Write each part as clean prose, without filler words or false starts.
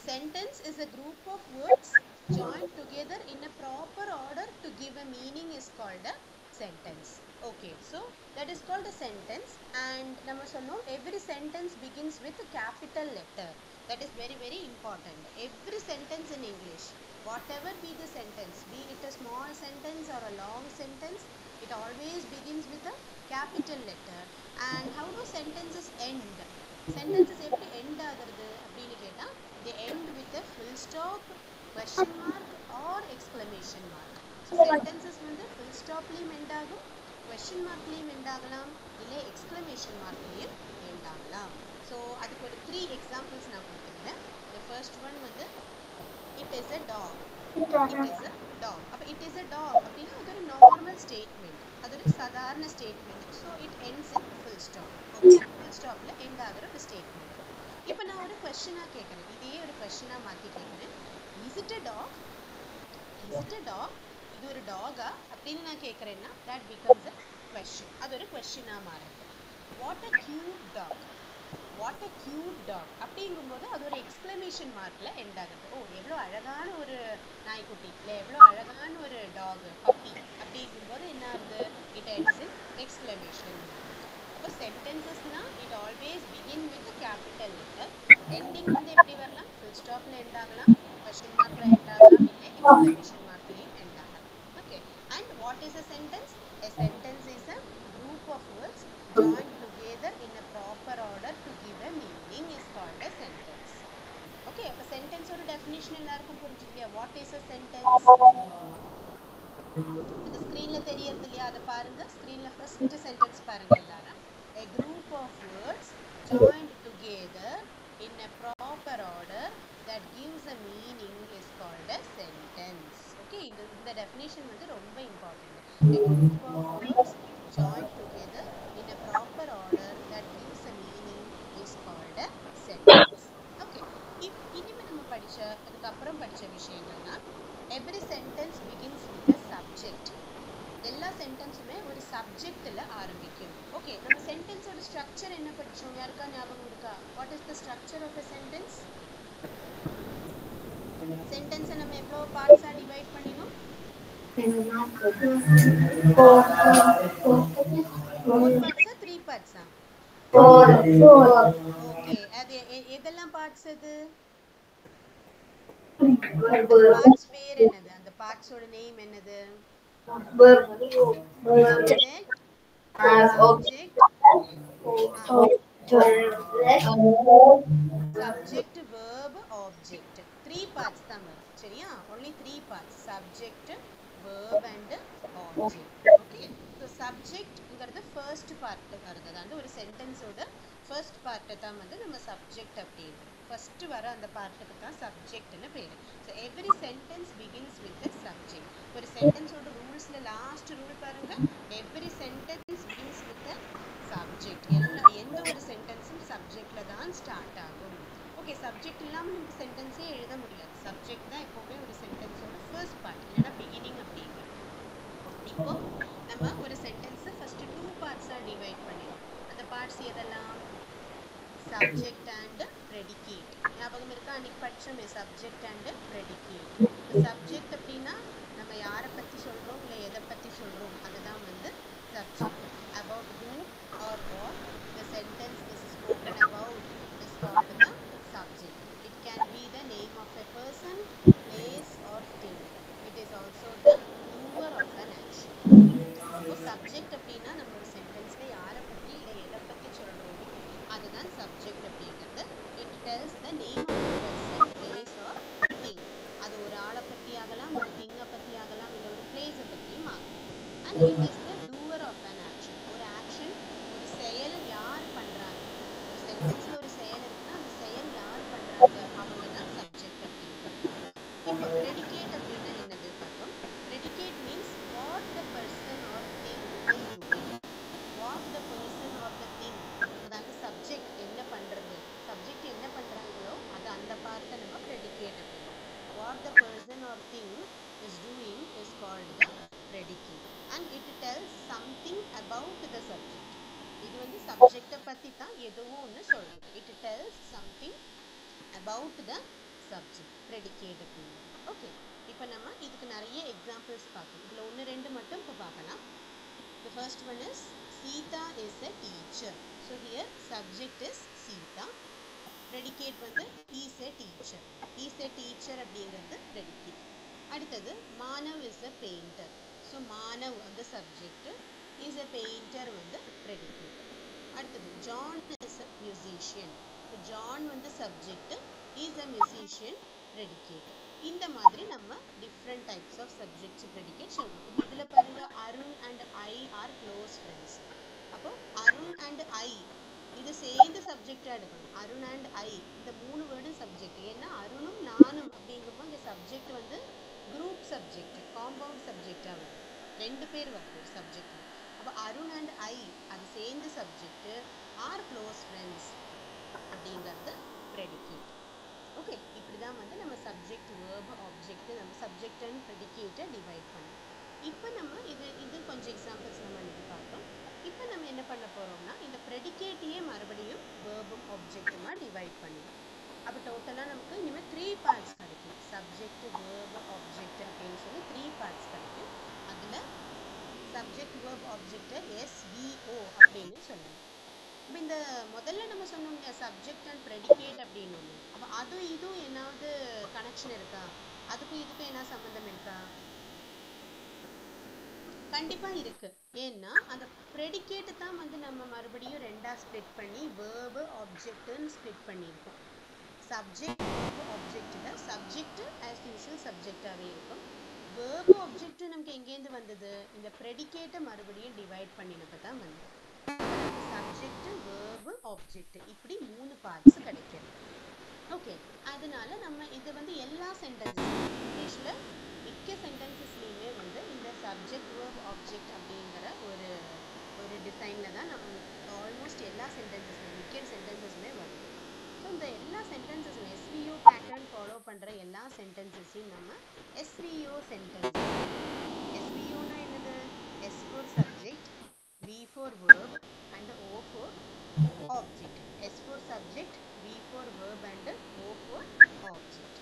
sentence is a group of words joined together in a proper order to give a meaning is called a sentence. Okay, so that is called a sentence. And நம்ம சொன்னோம் every sentence begins with a capital letter. That is very very important. Every sentence in English, whatever be the sentence, be it a small sentence or a long sentence, it always begins with a capital letter. And how do sentences end? Sentences எப்படி end ஆகிறது அப்படின்னு கேட்டா they end with a full stop, question mark or exclamation mark. So sentences வந்து full stop லையும் end ஆகும், question mark லையும் end ஆகலாம், இல்லை exclamation mark லையும் end ஆகலாம். So அதுக்கு ஒரு 3 examples நான் கொடுத்துருந்தேன். The first one வந்து it is a dog. It is a dog. அப்ப it is a dog அப்படின்னா அது ஒரு normal statement, அது ஒரு சாதாரண statement. So it ends in full stop. Okay, full stopல end ஆகுற ஒரு statement. இப்போ நான் ஒரு கொஸ்டினா கேட்குறேன், இதே ஒரு கொஸ்டினா மாற்றி கேட்குறேன். Is it a dog? Is it a dog? இது ஒரு டாகா அப்படின்னு நான் கேட்குறேன்னா தட் பிகம்ஸ் அ கொஸ்டின், அது ஒரு கொஸ்டினா மாறுது. What a cute dog, what a cute dog அப்படிங்கும்போது அது ஒரு எக்ஸ்க்ளமேஷன் மார்க்கில் எண்ட் ஆகுது. ஓ எவ்வளோ அழகான ஒரு நாய்க்குட்டி, இல்லை எவ்வளோ அழகான ஒரு டாக் பப்பி அப்படிங்கும்போது என்ன ஆகுது, it ends in exclamation mark. அப்போ சென்டென்சஸ்னா it always begin with capital letter. Ending வந்து எப்படி வரலாம், ஃபுல் ஸ்டாப்ல எண்ட் ஆகலாம், கொஸ்டின் மார்க்ல எண்ட் ஆகலாம், இல்லை எக்ஸ்க்ளமேஷன் மார்க்லயும் எண்ட் ஆகலாம். Okay, and what is a sentence? A sentence is a group of words joined together in a proper order to give a meaning is called a sentence. Okay, அப்ப sentence ஒரு definition எல்லாருக்கும் புரிஞ்சுக்கலையா? What is a sentence? அந்த ஸ்க்ரீன்ல தெரியறது இல்லையா, அதை பாருங்க. ஸ்க்ரீன்ல ஃபர்ஸ்ட் சென்டென்ஸ் பாருங்க எல்லாரும். A group of words joined together in a proper order that gives a meaning is called a sentence. Okay, இந்த definition வந்து ரொம்ப important. A group of words joined together in a proper order that gives a meaning is called a sentence. Okay, இனிமே நம்ம படிச்ச அதுக்கப்புறம் படிச்ச விஷயங்கள்னா every sentence begins with a subject. எல்லா சென்டென்ஸுமே ஒரு சப்ஜெக்ட்ல ஆரம்பிக்கும். ஓகே, நம்ம சென்டென்ஸோட ஸ்ட்ரக்சர் என்ன படிச்சோம், யாருக்கா ஞாபகம் இருக்கா? What is the structure of a sentence? சென்டென்ஸை நம்ம எவ்வளோ பார்ட்ஸா டிவைட் பண்ணினோம்? 4 பார்ட்ஸா 3 பார்ட்ஸா? 4. ஓகே, அது எதெல்லாம் பார்ட்ஸ்? அது பார்ட்ஸ் பேர் என்னது? அந்த பார்ட்ஸோட நேம் என்னது? Subject, verb, object. 3 parts தான் வரும். சரியா? only 3 parts. Subject, verb and object. Okay, so subjectங்கிறது first part வருது. அதாவது ஒரு சென்டென்ஸோட first part தான் வந்து நம்ம subject அப்படிங்கிறோம். first வர அந்த பார்ட்டுக்கு தான் சப்ஜெக்ட்னு பேரு. so every sentence begins with a subject. ஒரு சென்டென்ஸோட ரூல்ஸ்ல லாஸ்ட் ரூல் பாருங்க, every sentence begins with a subject. எந்த ஒரு சென்டென்ஸும் சப்ஜெக்ட்ல தான் ஸ்டார்ட் ஆகும். ஓகே, சப்ஜெக்ட் இல்லாம நமக்கு சென்டென்ஸே எழுத முடியாது. சப்ஜெக்ட் தான் எப்பவுமே ஒரு சென்டென்ஸோட ஃபர்ஸ்ட் பார்ட், இல்லைன்னா பிகினிங் அப்படிங்கிறது. இப்போ நம்ம ஒரு சென்டென்ஸை ஃபர்ஸ்ட் 2 பார்ட்ஸா டிவைட் பண்ணிடுவோம். அந்த பார்ட்ஸ் எதெல்லாம்? Subject and predicate. ஞாபகம் இருக்கா? அன்னைக்கு படிச்சோமே சப்ஜெக்ட் அண்ட் ப்ரெடிகேட். சப்ஜெக்ட் அப்படின்னா நம்ம யாரை பத்தி சொல்றோம், இல்லை எதை பத்தி சொல்றோம், அதுதான் வந்து subject. about whom or what the sentence is spoken about is called the subject. It can be the name of a person, place or thing. It is also the doer of an action. அப்போ subject அப்படின்னா நம்ம ஒரு சென்டென்ஸ்ல யாரை பத்தி இல்லை எதை பத்தி சொல்றோமோ அதுதான் சப்ஜெக்ட் அப்படிங்கிறது. It tells the name of a person, place or thing. அது ஒரு ஆளை பத்தி ஆகலாம், ஒரு திங்கை பத்தி ஆகலாம், இல்லை ஒரு பிளேஸை பத்தியும் ஆகலாம். and it is the doer of an action. ஒரு ஆக்ஷன், ஒரு செயல் யார் பண்றாங்க, ஒரு சென்டென்ஸ்ல ஒரு செயல் இருக்குன்னா அந்த செயல் யார் பண்றாங்க, அவங்க தான் சப்ஜெக்ட் அப்படிங்கிறது. இப்போ ப்ரெடிகேட் அப்படின்னா என்னது பார்த்தோம். Predicate means what the person or thing is doing. What the person or the thing, அதாவது சப்ஜெக்ட் என்ன பண்றது, சப்ஜெக்ட் என்ன பண்றாங்களோ அது அந்த பார்ட்டை நம்ம ப்ரெடிகேட் அப்படிங்கிறோம். What the person or thing is doing is called the predicate and it tells something about the subject. இது வந்து சப்ஜெக்ட பத்தி தான் எதுவும் ஒன்று சொல்றது. it tells something about the subject predicate அப்படின்னு. ஓகே, இப்போ நம்ம இதுக்கு நிறைய எக்ஸாம்பிள்ஸ் பார்க்கணும். இதில் ஒன்று ரெண்டு மட்டும் இப்போ பார்க்கலாம். The first one is Sita is a teacher. So here subject is Sita. Predicate வந்து is a teacher. Is a teacher அப்படிங்கிறது predicate. அடுத்தது Manav is a painter. So Manav வந்து subject, is a painter வந்து predicate. அடுத்தது John is a musician. So John வந்து subject, is a musician predicate. இந்த மாதிரி நம்ம different types of subjects predicate சொல்லணும். இதுல பாருங்க Arun and I are close friends. அப்போ அருண் and I இது சேர்ந்து சப்ஜெக்டா எடுக்கணும். அருண் and I இந்த மூணு வேர்டும் சப்ஜெக்ட். ஏன்னா அருணும் நானும் அப்படிங்கும்போது இந்த சப்ஜெக்ட் வந்து குரூப் சப்ஜெக்ட், காம்பவுண்ட் சப்ஜெக்டா வரும். ரெண்டு பேர் வருது சப்ஜெக்ட். அப்போ அருண் and I அது சேர்ந்து சப்ஜெக்ட், ஆர் க்ளோஸ் ஃப்ரெண்ட்ஸ் அப்படிங்கிறது ப்ரெடிகேட். ஓகே, இப்படி தான் வந்து நம்ம சப்ஜெக்ட், வேர்ப், ஆப்ஜெக்ட், நம்ம சப்ஜெக்ட் அண்ட் ப்ரெடிகேட்டை டிவைட் பண்ணோம். இப்போ நம்ம இது கொஞ்சம் எக்ஸாம்பிள்ஸ் நம்ம இன்னைக்கு பார்த்தோம். இப்போ நம்ம என்ன பண்ண போகிறோம்னா இந்த ப்ரெடிகேட்டையே மறுபடியும் வேர்பும் ஆப்ஜெக்ட்டுமா டிவைட் பண்ணிடும். அப்போ டோட்டலாக நமக்கு இனிமேல் 3 பார்ட்ஸ் கிடைக்கும். சப்ஜெக்ட், வேர்பு, ஆப்ஜெக்ட் அப்படின்னு சொல்லி 3 பார்ட்ஸ் கிடைக்கும். அதில் சப்ஜெக்ட், வேர்ப், ஆப்ஜெக்டை SVO அப்படின்னு சொல்லணும். இப்போ இந்த முதல்ல நம்ம சொன்னோம் இல்லையா சப்ஜெக்ட் அண்ட் ப்ரெடிகேட் அப்படின்னு ஒன்று. அப்போ அதுவும் இதுவும் என்னாவது கனெக்ஷன் இருக்கா? அதுக்கும் இதுக்கும் என்ன சம்மந்தம் இருக்கா? கண்டிப்பாக இருக்கு. ஏன்னா அந்த ப்ரெடிகேட்டு தான் வந்து நம்ம மறுபடியும் ரெண்டாக ஸ்ப்ளிட் பண்ணி வேர்பு, ஆப்ஜெக்ட்னு ஸ்ப்ளிட் பண்ணியிருக்கோம். சப்ஜெக்ட், வேர்பு, ஆப்ஜெக்டில் சப்ஜெக்ட் ஆஸ் யூஷுவல் சப்ஜெக்டாகவே இருக்கும். வேர்பு, ஆப்ஜெக்ட் நமக்கு எங்கேருந்து வந்தது? இந்த ப்ரெடிகேட்டை மறுபடியும் டிவைட் பண்ணினப்போ தான் வந்தது. சப்ஜெக்ட், வேர்பு, ஆப்ஜெக்ட் இப்படி 3 பார்ட்ஸ் கிடைக்கிறது. ஓகே, அதனால நம்ம இது வந்து எல்லா சென்டென்சஸ் இங்கிலீஷில் மிக்க சென்டென்சஸ்லையுமே வந்து இந்த சப்ஜெக்ட், வேர்ப், ஆப்ஜெக்ட் அப்படிங்கிற ஒரு டிசைனில் தான் நம்ம ஆல்மோஸ்ட் எல்லா சென்டென்சஸ்லையும் மிக்க சென்டென்சஸ்மே வருது. ஸோ இந்த எல்லா சென்டென்சஸும் SVO பேட்டர்ன் ஃபாலோ பண்ணுற எல்லா சென்டென்சஸையும் நம்ம SVO சென்டென்ஸ். SVOனா என்னது? S for subject, V for verb and O for object. S for subject, V for verb and O for object.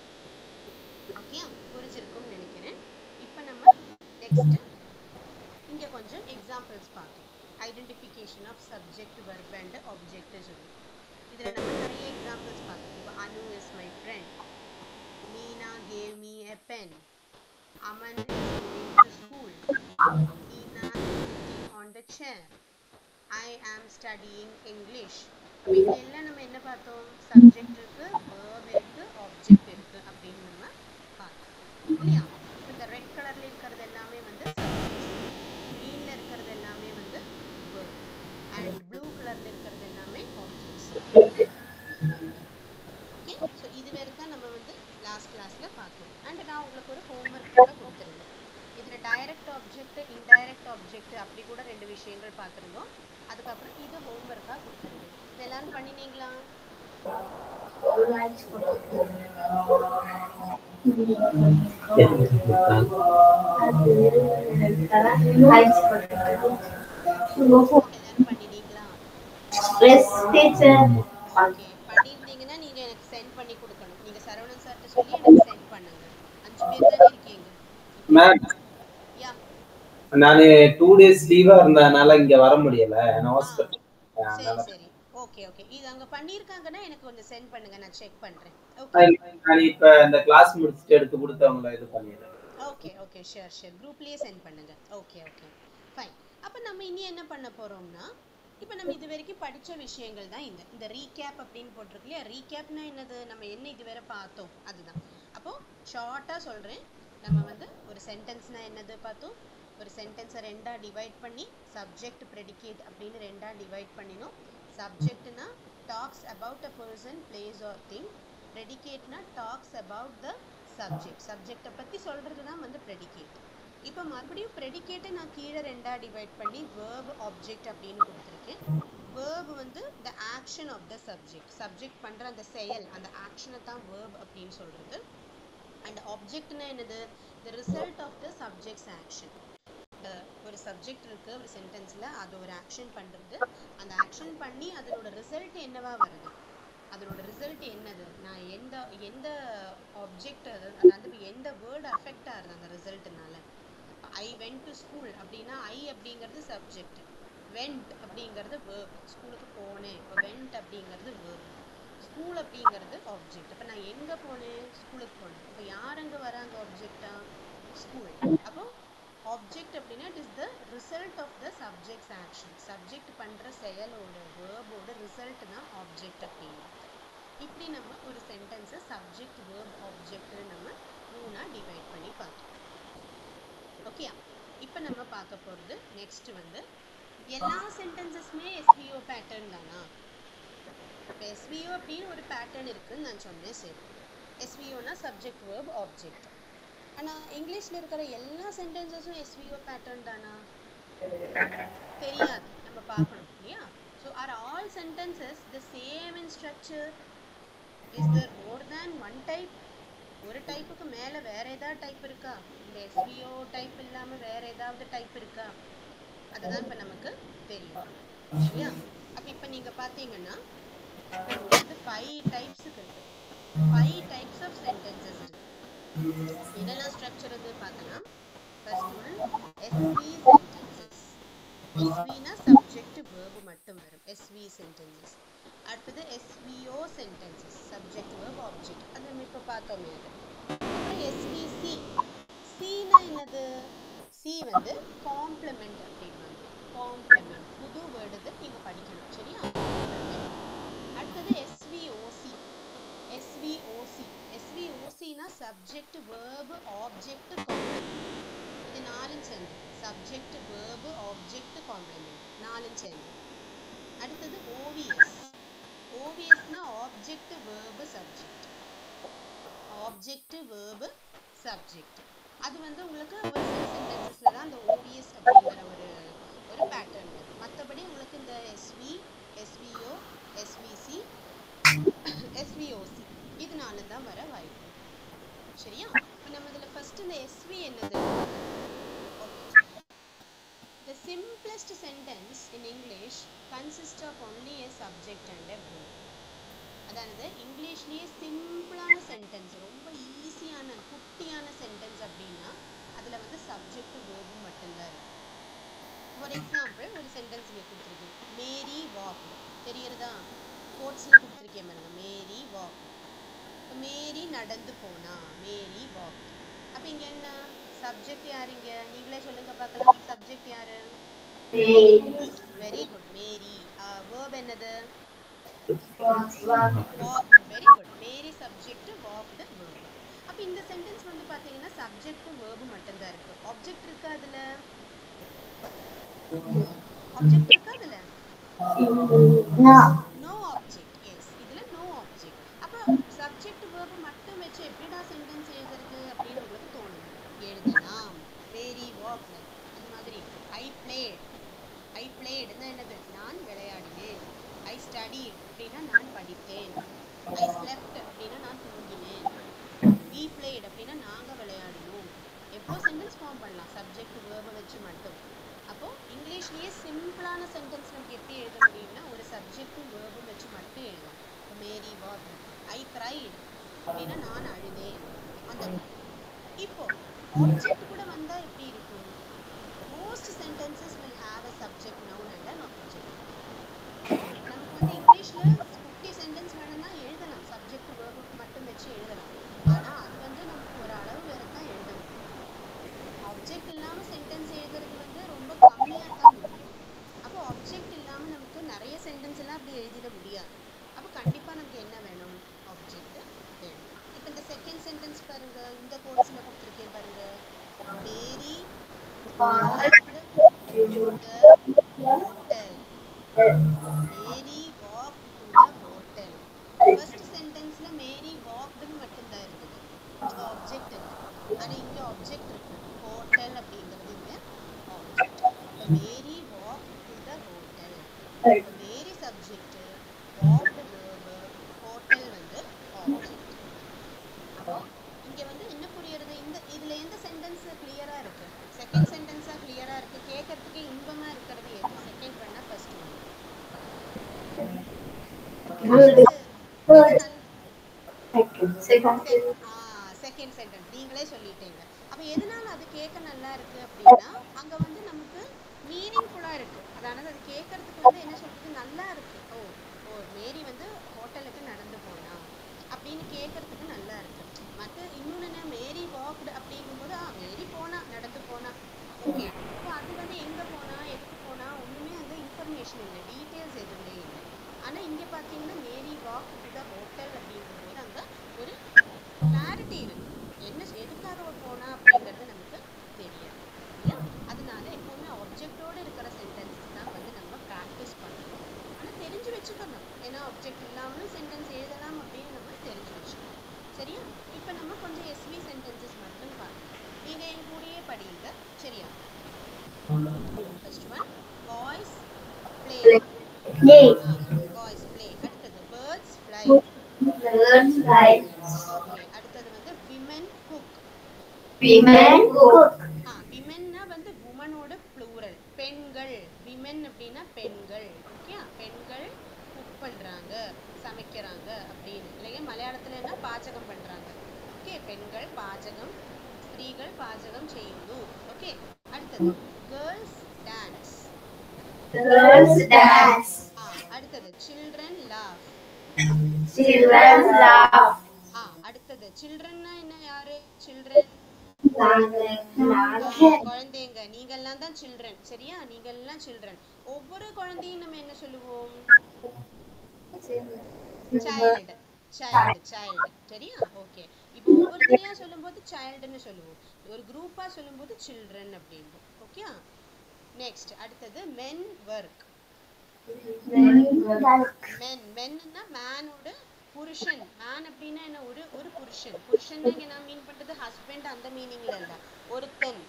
Okay, புரிஞ்சிருக்கும்னு நினைக்கிறேன். இப்போ நம்ம நெக்ஸ்ட் இங்கே கொஞ்சம் எக்ஸாம்பிள்ஸ் பார்க்கலாம். Identification of subject, verb and object சொல்லி இதில் நம்ம நிறைய எக்ஸாம்பிள்ஸ் பார்க்கலாம். இப்போ Anu is my friend, Meena gave me a pen, Aman is going to school, Meena is sitting on the chair, I am studying English. இது எல்லாம் நம்ம என்ன பார்த்தோம்? சப்ஜெக்ட் இருக்கு, வேர்ப் இருக்கு, ஆப்ஜெக்ட் இருக்கு அப்படின்னு நம்ம பார்த்தோம் இல்லையா? இப்போ இந்த ரெட் கலர்ல இருக்கிறது எல்லாமே வந்து சப்ஜெக்ட், க்ரீன்ல இருக்கிறது எல்லாமே வந்து வேர்ப் அண்ட் ப்ளூ கலர்ல இருக்கிறது எல்லாமே ஆப்ஜெக்ட்ஸ். ஓகே, ஸோ இது வரைக்கும் நம்ம வந்து லாஸ்ட் கிளாஸ்ல பார்த்தோம். அண்ட் நான் உங்களுக்கு ஒரு ஹோம்ஒர்க் கூட கொடுத்துருந்தேன். இதில் டைரக்ட் ஆப்ஜெக்ட், இன்டைரக்ட் ஆப்ஜெக்ட் அப்படி கூட 2 விஷயங்கள் பார்த்துருந்தோம். அதுக்கப்புறம் இது ஹோம்ஒர்க்காக கொடுத்துருந்தேன். இது எல்லாரும் பண்ணினீங்களா? எல்லாரும் பண்ணினீங்களா? ஓகே, பண்ணியிருந்தீங்கன்னா நீங்க எனக்கு சென்ட் பண்ணி கொடுக்கணும். நீங்க சரவணன் சார்ட்ட சொல்லி எனக்கு சென்ட் பண்ணுங்க. 5 பேர் தானே இருக்கீங்க. மேம், யா, நான் 2 டேஸ் லீவா இருந்தனால இங்க வர முடியல. நான் ஹாஸ்பிடல். சரி சரி, ஓகே ஓகே. இது அங்க பண்ணிருக்காங்கன்னா எனக்கு கொஞ்சம் சென்ட் பண்ணுங்க, நான் செக் பண்றேன். ஓகே, நான் இப்ப இந்த கிளாஸ் முடிச்சிட்டு எடுத்து கொடுத்தவங்கள இது பண்ணிடுறேன். ஓகே ஓகே, ஷூர் ஷூர், குரூப்லயே சென்ட் பண்ணுங்க. Okay okay, fine. அப்ப நம்ம இனி என்ன பண்ண போறோம்னா, இப்போ நம்ம இது வரைக்கும் படிச்ச விஷயங்கள் தான் இந்த ரீகேப் அப்படின்னு போட்டிருக்கு இல்லையா? ரீகேப்னா என்னது? நம்ம என்ன இதுவரை பார்த்தோம் அதுதான். அப்போ ஷார்ட்டா சொல்றேன். நம்ம வந்து ஒரு சென்டென்ஸ்னா என்னது பார்த்தோம். ஒரு சென்டென்ஸை ரெண்டா டிவைட் பண்ணி சப்ஜெக்ட், ப்ரெடிகேட் அப்படின்னு ரெண்டா டிவைட் பண்ணினோம். சப்ஜெக்ட்னா talks about a person, place or thing. ப்ரெடிகேட்னா டாக்ஸ் அபவுட் த சப்ஜெக்ட், சப்ஜெக்டை பற்றி சொல்கிறது தான் வந்து ப்ரெடிகேட். இப்போ மறுபடியும் ப்ரெடிகேட்டை நான் கீழே ரெண்டா டிவைட் பண்ணி வேர்ப், ஆப்ஜெக்ட் அப்படின்னு கொடுத்துருக்கேன். வேர்ப் வந்து the action of the subject, subject பண்ணுற அந்த செயல், அந்த ஆக்ஷனை தான் வேர்ப் அப்படின்னு சொல்கிறது. அண்ட் ஆப்ஜெக்ட்னா என்னது? The result of the subject's action. ஒரு சப்ஜெக்ட் இருக்குது ஒரு சென்டென்ஸில், அது ஒரு ஆக்ஷன் பண்ணுறது. அந்த ஆக்ஷன் பண்ணி அதனோட ரிசல்ட் என்னவா வருது, அதனோட ரிசல்ட் என்னது, நான் எந்த எந்த ஆப்ஜெக்ட், அதாவது எந்த வேர்டு அஃபெக்ட் ஆகுது அந்த ரிசல்ட்னால. ஐ வென்ட் டு ஸ்கூல் அப்படின்னா ஐ அப்படிங்கிறது சப்ஜெக்ட், வென்ட் அப்படிங்கிறது வேர்ப், ஸ்கூலுக்கு போனேன், இப்போ வென்ட் அப்படிங்கிறது வேர்ப், ஸ்கூல் அப்படிங்கிறது ஆப்ஜெக்ட். இப்போ நான் எங்கே போனேன், ஸ்கூலுக்கு போனேன். இப்போ யார் அங்கே வராங்க ஆப்ஜெக்டா, ஸ்கூல். அப்போ ஆப்ஜெக்ட் அப்படின்னா it is the result of the subject's action. Subject பண்ணுற செயலோட வேர்போட ரிசல்ட் தான் ஆப்ஜெக்ட் அப்படின்னு. இப்படி நம்ம ஒரு சென்டென்ஸை சப்ஜெக்ட் வேர்ப் ஆப்ஜெக்ட்னு நம்ம 3ஆக டிவைட் பண்ணி பார்த்தோம். ஓகேயா? இப்போ நம்ம பார்க்க போகிறது நெக்ஸ்ட் வந்து எல்லா சென்டென்சஸ்மே எஸ்விஓ பேட்டர்ன் தானா? இப்போ எஸ்விஓ அப்படின்னு ஒரு பேட்டர்ன் இருக்குன்னு நான் சொன்னேன். சரி, எஸ்விஓனா சப்ஜெக்ட் வேர்ப் ஆப்ஜெக்ட். ஆனால் இங்கிலீஷில் இருக்கிற எல்லா சென்டென்சஸும் எஸ்விஓ பேட்டர்ன் தானா? தெரியாது, நம்ம பார்க்கணும் இல்லையா? So are all sentences the same in structure? Is there more than one type? ஒரு டைப்புக்கு மேலே வேற ஏதாவது டைப் இருக்கா? இந்த எஸ்விஓ டைப் இல்லாமல் வேற ஏதாவது டைப் இருக்கா? அதுதான் இப்போ நமக்கு தெரியும். சரியா? அப்போ இப்போ நீங்கள் பார்த்தீங்கன்னா இங்கே வந்து 5 டைப்ஸுக்கு இருக்கு, 5 டைப்ஸ் ஆஃப் சென்டென்சஸ் இருக்கு. என்னெல்லாம் ஸ்ட்ரக்சர் இது பார்க்கலாம். First one SV sentences. எஸ்வினா சப்ஜெக்ட் வேர்ப் மட்டும் வரும், எஸ்வி சென்டென்சஸ். அடுத்தது SVO sentences, subject verb object, அது நம்ம இப்போ பார்த்தோமே அது. அப்புறம் எஸ்விசி. சினா என்னது? சி வந்து காம்ப்ளிமெண்ட் அப்படின்வாங்க. காம்ப்ளிமெண்ட் புது வேர்டு இது, நீங்கள் படிக்கணும். சரியா? காம்ப்ளிமெண்ட். அடுத்தது எஸ்விஓசி. எஸ்விஓசி. எஸ்விஓசினா சப்ஜெக்ட் வேர்ப் ஆப்ஜெக்ட் காம்ப்ளிமெண்ட். இது 4 சேர்ந்து சப்ஜெக்ட் வேர்ப் ஆப்ஜெக்ட் காம்ப்ளிமெண்ட் 4 சேர்ந்து. அடுத்தது ஓவிஎஸ். ஓவிஎஸ்னா object verb subject, object verb subject. அது வந்து உங்களுக்கு ஒரு சில சென்டென்சஸ்ல தான் அந்த ஓவிஎஸ் அப்படிங்கிற ஒரு பேட்டர்ன் வரும். மற்றபடி உங்களுக்கு இந்த எஸ்வி, எஸ்விஓ, எஸ்விசி, எஸ்விஓசி இது 4 தான் வர வாய்ப்பு. சரியா? இப்போ நம்ம இதில் ஃபர்ஸ்ட் இந்த எஸ்வி என்னது? The simplest sentence in English consists of only a subject and a verb. அதாவது இங்கிலீஷ்லேயே சிம்பிளான சென்டென்ஸ், ரொம்ப ஈஸியான குட்டியான சென்டென்ஸ் அப்படின்னா அதில் வந்து சப்ஜெக்ட் வேர்பு மட்டும்தான் இருக்கு. ஃபார் எக்ஸாம்பிள் ஒரு சென்டென்ஸ் இங்கே கொடுத்துருக்கேன், மேரி வாக். தெரியுறதா? கோட்ஸில் கொடுத்துருக்கேன் பாருங்க, மேரி வாக். மேரி நடந்து போனா, மேரி வாக். அப்போ இங்கே என்ன சப்ஜெக்ட் யார்? இங்கே நீங்களே சொல்லுங்க பார்க்கலாம், சப்ஜெக்ட் யாரு? வெரி குட், மேரி. வேர்ப் என்னது? வாக். வெரி குட், மேரி சப்ஜெக்ட், வாக்டு வேர்ப். அப்போ இந்த சென்டென்ஸ் வந்து பார்த்தீங்கன்னா சப்ஜெக்ட் வேர்பு மட்டும்தான் இருக்கு. ஆப்ஜெக்ட் இருக்கா அதுல? ஆப்ஜெக்ட் இருக்கா அதுல? No object. எஸ், இதுல நோ ஆப்ஜெக்ட். அப்போ சப்ஜெக்ட் வேர்பு மட்டும் வச்சு எப்படிடா சென்டென்ஸ் எழுதுறது அப்படின்னு உங்களுக்கு தோணும். எழுதலாம். மேரி வாக்ட் அது மாதிரி. ஐ பிளேட். ஐ பிளேட்னா என்னது? நான் விளையாடினேன். ஐ ஸ்டடிட் அப்படின்னா நான் படித்தேன். ஐ ஸ்லெப்ட் அப்படின்னா நான் தூங்கினேன். வி பிளேட் அப்படின்னா நாங்கள் விளையாடினோம். எவ்வளோ சென்டென்ஸ் ஃபார்ம் பண்ணலாம் சப்ஜெக்ட் வேர்பை வச்சு மட்டும். அப்போது இங்கிலீஷ்லேயே சிம்பிளான சென்டென்ஸ் நமக்கு எப்படி எழுத முடியும்னா ஒரு சப்ஜெக்டும் வேர்பும் வச்சு மட்டும் எழுதலாம். மேரி வாக். ஐ கிரைட் அப்படின்னா நான் அழுதேன். அந்த மாதிரி. இப்போ ஆப்ஜெக்ட் கூட வந்தால் எப்படி இருக்கும்? Most sentences will have a subject, noun and an object. நமக்கு வந்து இங்கிலீஷ்ல குட்டி சென்டென்ஸ் வேணும்னா எழுதலாம், சப்ஜெக்ட் வேர்புக்கு மட்டும் வச்சு எழுதலாம். ஆனா அது வந்து நமக்கு ஒரு அளவு வேற தான் எழுதணும். ஆப்ஜெக்ட் இல்லாம சென்டென்ஸ் எழுதுறது வந்து ரொம்ப கம்மியா தான் முடியும். அப்போ ஆப்ஜெக்ட் இல்லாம நமக்கு நிறைய சென்டென்ஸ் எல்லாம் அப்படி எழுதிட முடியாது. அப்போ கண்டிப்பா நமக்கு என்ன வேணும்? ஆப்ஜெக்ட் வேணும். இப்போ இந்த செகண்ட் சென்டென்ஸ் பாருங்க, இந்த கோட்ஸ்ல கொடுத்துருக்கேன் பாருங்க. மேரி walked to the hotel. Mary walked to the hotel. First sentenceல Mary walkedன்னு மட்டும்தான் இருந்தது, அங்க ஆப்ஜெக்ட் இல்லை. ஆனா இங்க ஆப்ஜெக்ட் இருக்கு, ஹோட்டல் அப்படிங்கிறது இங்க ஆப்ஜெக்ட். இப்போ மேரி walked to the hotel. இப்போ மேரி சப்ஜெக்ட், walked verb, ஹோட்டல் வந்து ஆப்ஜெக்ட். அப்போ இங்க வந்து என்ன புரியுறது? இதுல எந்த சென்டென்ஸ் கிளியரா இருக்கு? செகண்ட் சென்டென்ஸா கிளியரா இருக்கு, கேட்கறதுக்கு இன்பமா இருக்கிறது எது? செகண்ட் ஒன்னா ஃபர்ஸ்ட் ஒன்? செகண்ட் சென்டென்ஸ் நீங்களே சொல்லிட்டீங்க. அப்ப எதனால அது கேட்க நல்லா இருக்கு அப்படின்னா அங்க வந்து நமக்கு மீனிங்ஃபுல்லா இருக்கு. அதாவது அது கேட்கறதுக்கு வந்து என்ன சொல்றது நல்லா இருக்கு. ஓ ஓ மேரி வந்து ஹோட்டலுக்கு நடந்து போனா அப்படின்னு கேட்கறதுக்கு நல்லா இருக்கு. மற்ற இன்னொன்னு என்ன மேரி வாக்டு அப்படிங்கும்போது மேரி போனா நடந்து போனா ஓகே. அப்போ அது வந்து எங்க போனா எதுக்கு போனா ஒண்ணுமே அங்க இன்ஃபர்மேஷன் இல்லை, டீட்டெயில்ஸ் எதுவுமே இல்லை. ஆனா இங்க பாத்தீங்கன்னா மேரி வாக் டு த ஹோட்டல் அப்படிங்கும்போது அங்க ஒரு கிளாரிட்டி இருக்கு. என்ன எதுக்காக அவ போனா அப்படிங்கிறது நமக்கு தெரியாது இல்லையா? அதனால எப்பவுமே ஆப்ஜெக்டோட இருக்கிற சென்டென்சஸ் தான் வந்து நம்ம ப்ராக்டிஸ் பண்ணணும். ஆனா தெரிஞ்சு வச்சுக்கணும், ஏன்னா ஆப்ஜெக்ட் இல்லாமலும் சென்டென்ஸ் எழுதலாம் அப்படின்னு நம்ம தெரிஞ்சு வச்சுக்கணும். சரியா? இப்போ நம்ம கொஞ்சம் எஸ்வி சென்டென்சஸ் மட்டும் பார்க்கலாம். நீங்க என் கூடயே படிங்க. சரியா? First one boys play. Boys play. அடுத்தது பேர்ட்ஸ் ஃப்ளை. ஓகே. அடுத்தது வந்து விமென் குக். விமென்னா வந்து வுமனோட ப்ளூரல், பெண்கள். விமென் அப்படின்னா பெண்கள். ஓகே, பெண்கள் குக் பண்றாங்க, சமைக்கிறாங்க அப்படின்னு. இல்லையா மலையாளத்துல என்ன பாச்சகம் பண்றாங்க. ஓகே, பெண்கள் பாச்சகம், ஸ்திரீகள் பாச்சகம் செய்யுது. ஓகே. அடுத்தது கேர்ள்ஸ் டான்ஸ். அடுத்தது children laugh. அடுத்தது childrenனா என்ன யாரு? children குழந்தைங்க. நீங்க எல்லாம் தான் children. சரியா? நீங்க எல்லாம் children. ஒவ்வொரு குழந்தையும் நம்ம என்ன சொல்லுவோம்? child. சரியா? ஓகே. இப்போ ஒவ்வொருத்தரையா சொல்லும்போது childன்னு சொல்லுவோம், ஒரு குரூப்பா சொல்லும்போது children அப்படிம்போம். ஓகே. நெக்ஸ்ட் அடுத்தது men work. மென்னா மேனோட புருஷன். மேன் அப்படின்னா என்ன? ஒரு புருஷன். புருஷன் இங்க நான் மீன் பண்றது ஹஸ்பண்ட் அந்த மீனிங்ல இல்ல, ஒருத்தன்,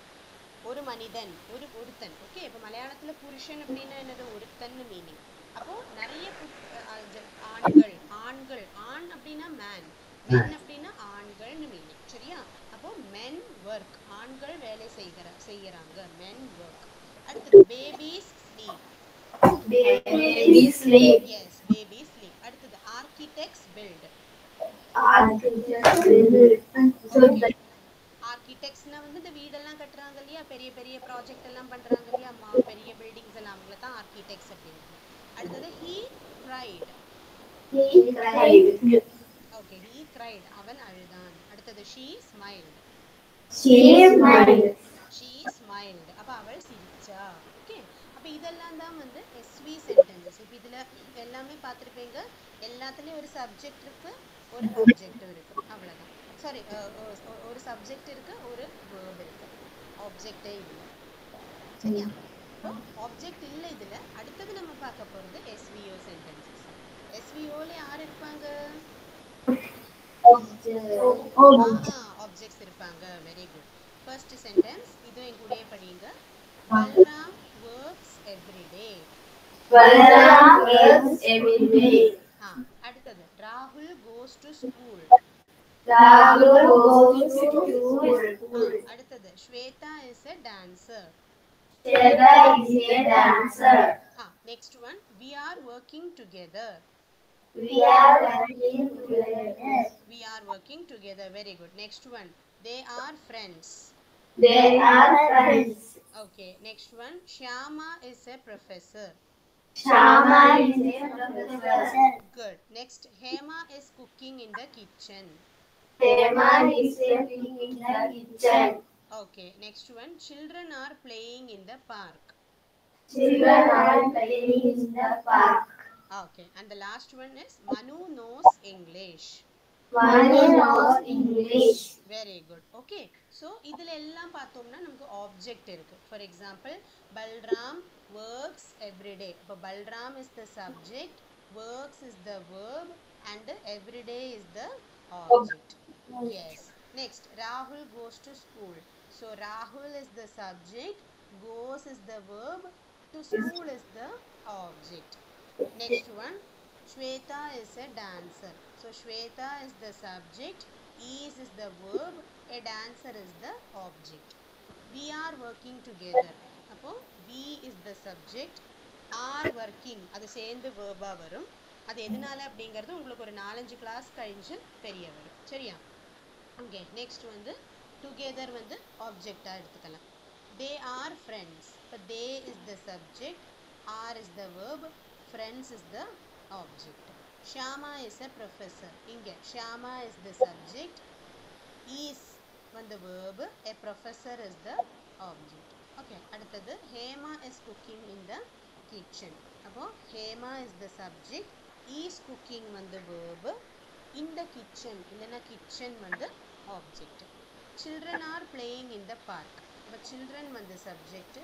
ஒரு மனிதன், ஒருத்தன். ஓகே. இப்ப மலையாளத்துல புருஷன் அப்படின்னா என்னது? ஒருத்தன் மீனிங். அப்போ நிறைய ஆண்கள். ஆண் அப்படின்னா மேன், மென் அப்படின்னா ஆண்கள்னு மீனிங். சரியா? அப்போ மென் ஒர்க், ஆண்கள் வேலை செய்யறாங்க, மென் ஒர்க். அடுத்தது babies sleep. Yes, baby sleep. அடுத்தது architects build. ஆர்கிடெக்ட்ஸ்னா வந்து இந்த வீடெல்லாம் கட்டுறாங்க இல்லையா, பெரிய பெரிய ப்ராஜெக்ட் எல்லாம் பண்றாங்க இல்லையா, பெரிய பில்டிங்ஸ் எல்லாம், அவங்கள தான் ஆர்கிடெக்ட்ஸ் அப்படிங்கிறது. அடுத்தது he cried. Okay, he cried, அவன் அழுதான். அடுத்தது she smiled. அப்ப அவள் சிரிச்சா. ஓகே. அப்ப இதெல்லாம் தான் வந்து எஸ்வி சென்டென்சஸ். இப்போ இதுல எல்லாமே பார்த்திருப்பீங்க, எல்லாத்துலயும் ஒரு சப்ஜெக்ட் இருக்கு, ஒரு ஆப்ஜெக்ட் இருக்கு, அவ்வளவுதான். சாரி, ஒரு சப்ஜெக்ட் இருக்கு, ஒரு வேர்ப் இருக்கு, ஆப்ஜெக்டே இல்லை. சரியா? இப்போ ஆப்ஜெக்ட் இல்லை இதுல. அடுத்தது நம்ம பார்க்க போறது எஸ்விஓ சென்டென்சஸ். எஸ்விஓல யார் இருப்பாங்க? ஆப்ஜெக்ட்ஸ் இருப்பாங்க. Very good. ஃபர்ஸ்ட் சென்டென்ஸ் இது என் கூடயே படிங்க. Balram works every day. அடுத்தது ராகுல் goes to school. அடுத்தது Shweta is a dancer. Next one, we are working together. Very good. Next one, they are friends. Okay. Next one, Shyama is a professor. Good. Next, Hema is cooking in the kitchen. Okay. Next one, children are playing in the park. Okay. And the last one is Manu knows English. Very good. Okay. So இதுல எல்லாம் பார்த்தோம்னா நமக்கு object இருக்கு. For example, Balram works every day. இப்போ Balram is the subject, works is the verb, and every day is the object. Yes. Next, Rahul goes to school. So Rahul is the subject, goes is the verb, to school is the object. Next one, Shweta is a dancer. So Shweta is the subject, is the verb, a dancer is the object. We are working together. அப்போ we is the subject, are working அது சேர்ந்து verb-ஆ வரும். அது எதனால அப்படிங்கிறது உங்களுக்கு ஒரு 4-5 class கழிஞ்சு தெரிய வரும். சரியா? ஓகே, நெக்ஸ்ட் வந்து டுகெதர் வந்து ஆப்ஜெக்டா எடுத்துக்கலாம். They are friends. இப்போ they is the subject, are is the verb, friends is the object. Shama is a professor. இங்க Shama is the subject, is வந்து verb, a professor is the object. Okay, அடுத்தது Hema is cooking in the kitchen. அப்போ Hema is the subject, is cooking வந்து verb, in the kitchen இல்லைன்னா kitchen வந்து object. Children are playing in the park. இப்போ children வந்து subject,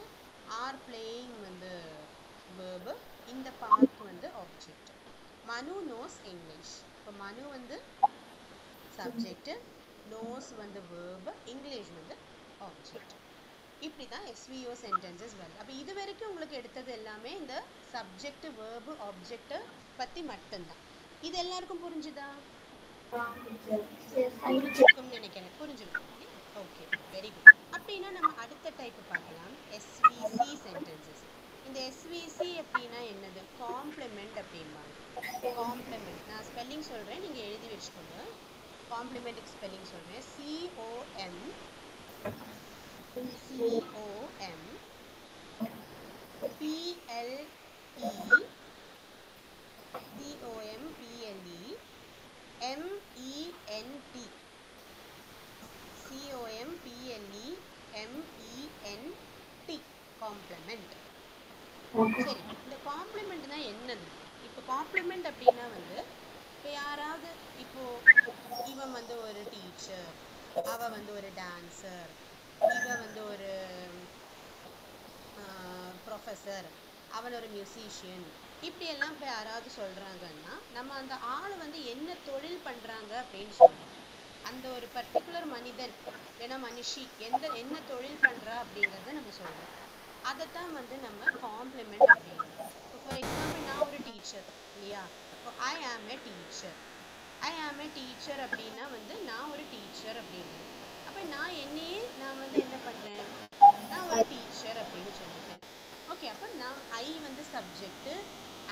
are playing வந்து verb, in the park வந்து object. Manu knows English. இப்போ Manu வந்து subject, knows வந்து verb, English வந்து object. இப்படி தான் SVO sentences வருது. அப்போ இது வரைக்கும் உங்களுக்கு எடுத்தது எல்லாமே இந்த subject, verb, object பற்றி மட்டும்தான். இது எல்லாருக்கும் புரிஞ்சுதா? புரிஞ்சிருக்கும்னு நினைக்கிறேன். புரிஞ்சிருக்கும். Okay, very good. அப்படின்னா நம்ம அடுத்த டைப் பார்க்கலாம், SVC sentences. இந்த SVC அப்படின்னா என்னது? காம்ப்ளிமெண்ட் அப்படின்பாங்க. காம்ப்ளிமெண்ட் நான் ஸ்பெல்லிங் சொல்கிறேன், நீங்கள் எழுதி வச்சுக்கோங்க. காம்ப்ளிமெண்ட்டுக்கு ஸ்பெல்லிங் சொல்கிறேன். COM PLE MENT. COMPLEMENT complement. சரி, இந்த காம்ப்ளிமெண்ட்னா என்னது? இப்போ காம்ப்ளிமெண்ட் அப்படின்னா வந்து இப்போ யாராவது இப்போ இவன் வந்து ஒரு டீச்சர், அவ வந்து ஒரு டான்சர், இவ வந்து ஒரு ப்ரொஃபஸர், அவன் ஒரு மியூசிஷியன், இப்படியெல்லாம் இப்போ யாராவது சொல்கிறாங்கன்னா நம்ம அந்த ஆள் வந்து என்ன தொழில் பண்ணுறாங்க அப்படின்னு சொல்கிறோம். அந்த ஒரு பர்டிகுலர் மனிதன் இல்லைன்னா மனுஷி என்ன தொழில் பண்ணுறா அப்படிங்கிறத நம்ம சொல்கிறோம். அதைத்தான் வந்து நம்ம காம்ப்ளிமெண்ட் அப்படிங்கிறோம். இப்போ ஃபார் எக்ஸாம்பிள் நான் ஒரு டீச்சர் இல்லையா? இப்போ ஐ ஆம் ஏ டீச்சர் அப்படின்னா வந்து நான் ஒரு டீச்சர் அப்படிங்கிறேன். அப்போ நான் வந்து என்ன பண்ணுறேன்? நான் ஒரு டீச்சர் அப்படின்னு சொல்லிட்டேன். ஓகே, அப்போ நான் ஐ வந்து சப்ஜெக்ட்,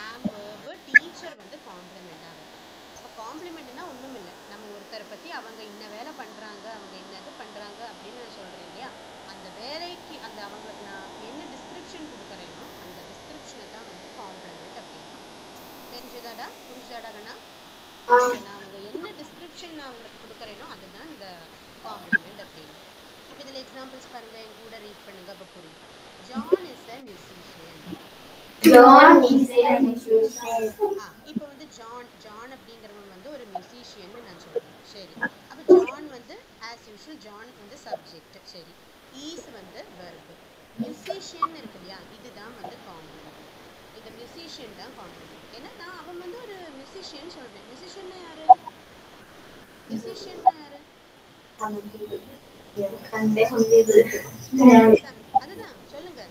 ஆம் verb, டீச்சர் வந்து காம்ப்ளிமெண்ட் ஆகும். அப்போ காம்ப்ளிமெண்ட்னா ஒன்றும் இல்லை, நம்ம ஒருத்தரை பற்றி அவங்க இன்ன வேலை பண்ணுறாங்க, அவங்க என்ன இது பண்ணுறாங்க அப்படின்னு நான் சொல்கிறேன் இல்லையா? அந்த வேலைக்கு அந்த அவங்களுக்கு நான் என்ன டிஸ்கிரிப்ஷன் கொடுக்குறேனோ அந்த டிஸ்கிரிப்ஷனை தான் வந்து காம்ப்ளிமெண்ட் அப்படின்னு. தெரிஞ்சுதாடா? புரிஞ்சுதாடா கண்ணா? நான் அவங்க என்ன டிஸ்கிரிப்ஷன் நான் அவங்களுக்கு கொடுக்குறேனோ அதுதான் இந்த காம்ப்ளிமெண்ட் அப்படின்னு. இப்போ இதில் எக்ஸாம்பிள்ஸ் பாருங்க, என் கூட ரீட் பண்ணுங்க, அப்போ புரியும். John is a musician. இப்போ வந்து ஜான் அப்படிங்கிறவன் வந்து ஒரு மியூசிஷியன் நான் சொல்றேன். சரி, அப்போ ஜான் வந்து ஆஸ் யூஷுவல் ஜான் வந்து சப்ஜெக்ட். சரி, ஈஸ் வந்து வெர்ப். மியூசிஷியன் இருக்கு இல்லையா, இதுதான் வந்து காம்ப்ளிமெண்ட். இந்த மியூசிஷியன் தான் காம்ப்ளிமெண்ட். ஏன்னா நான் அவன் வந்து ஒரு மியூசிஷியன் சொல்றேன். மியூசிஷியன்னா யாரு? அதுதான் சொல்லுங்க.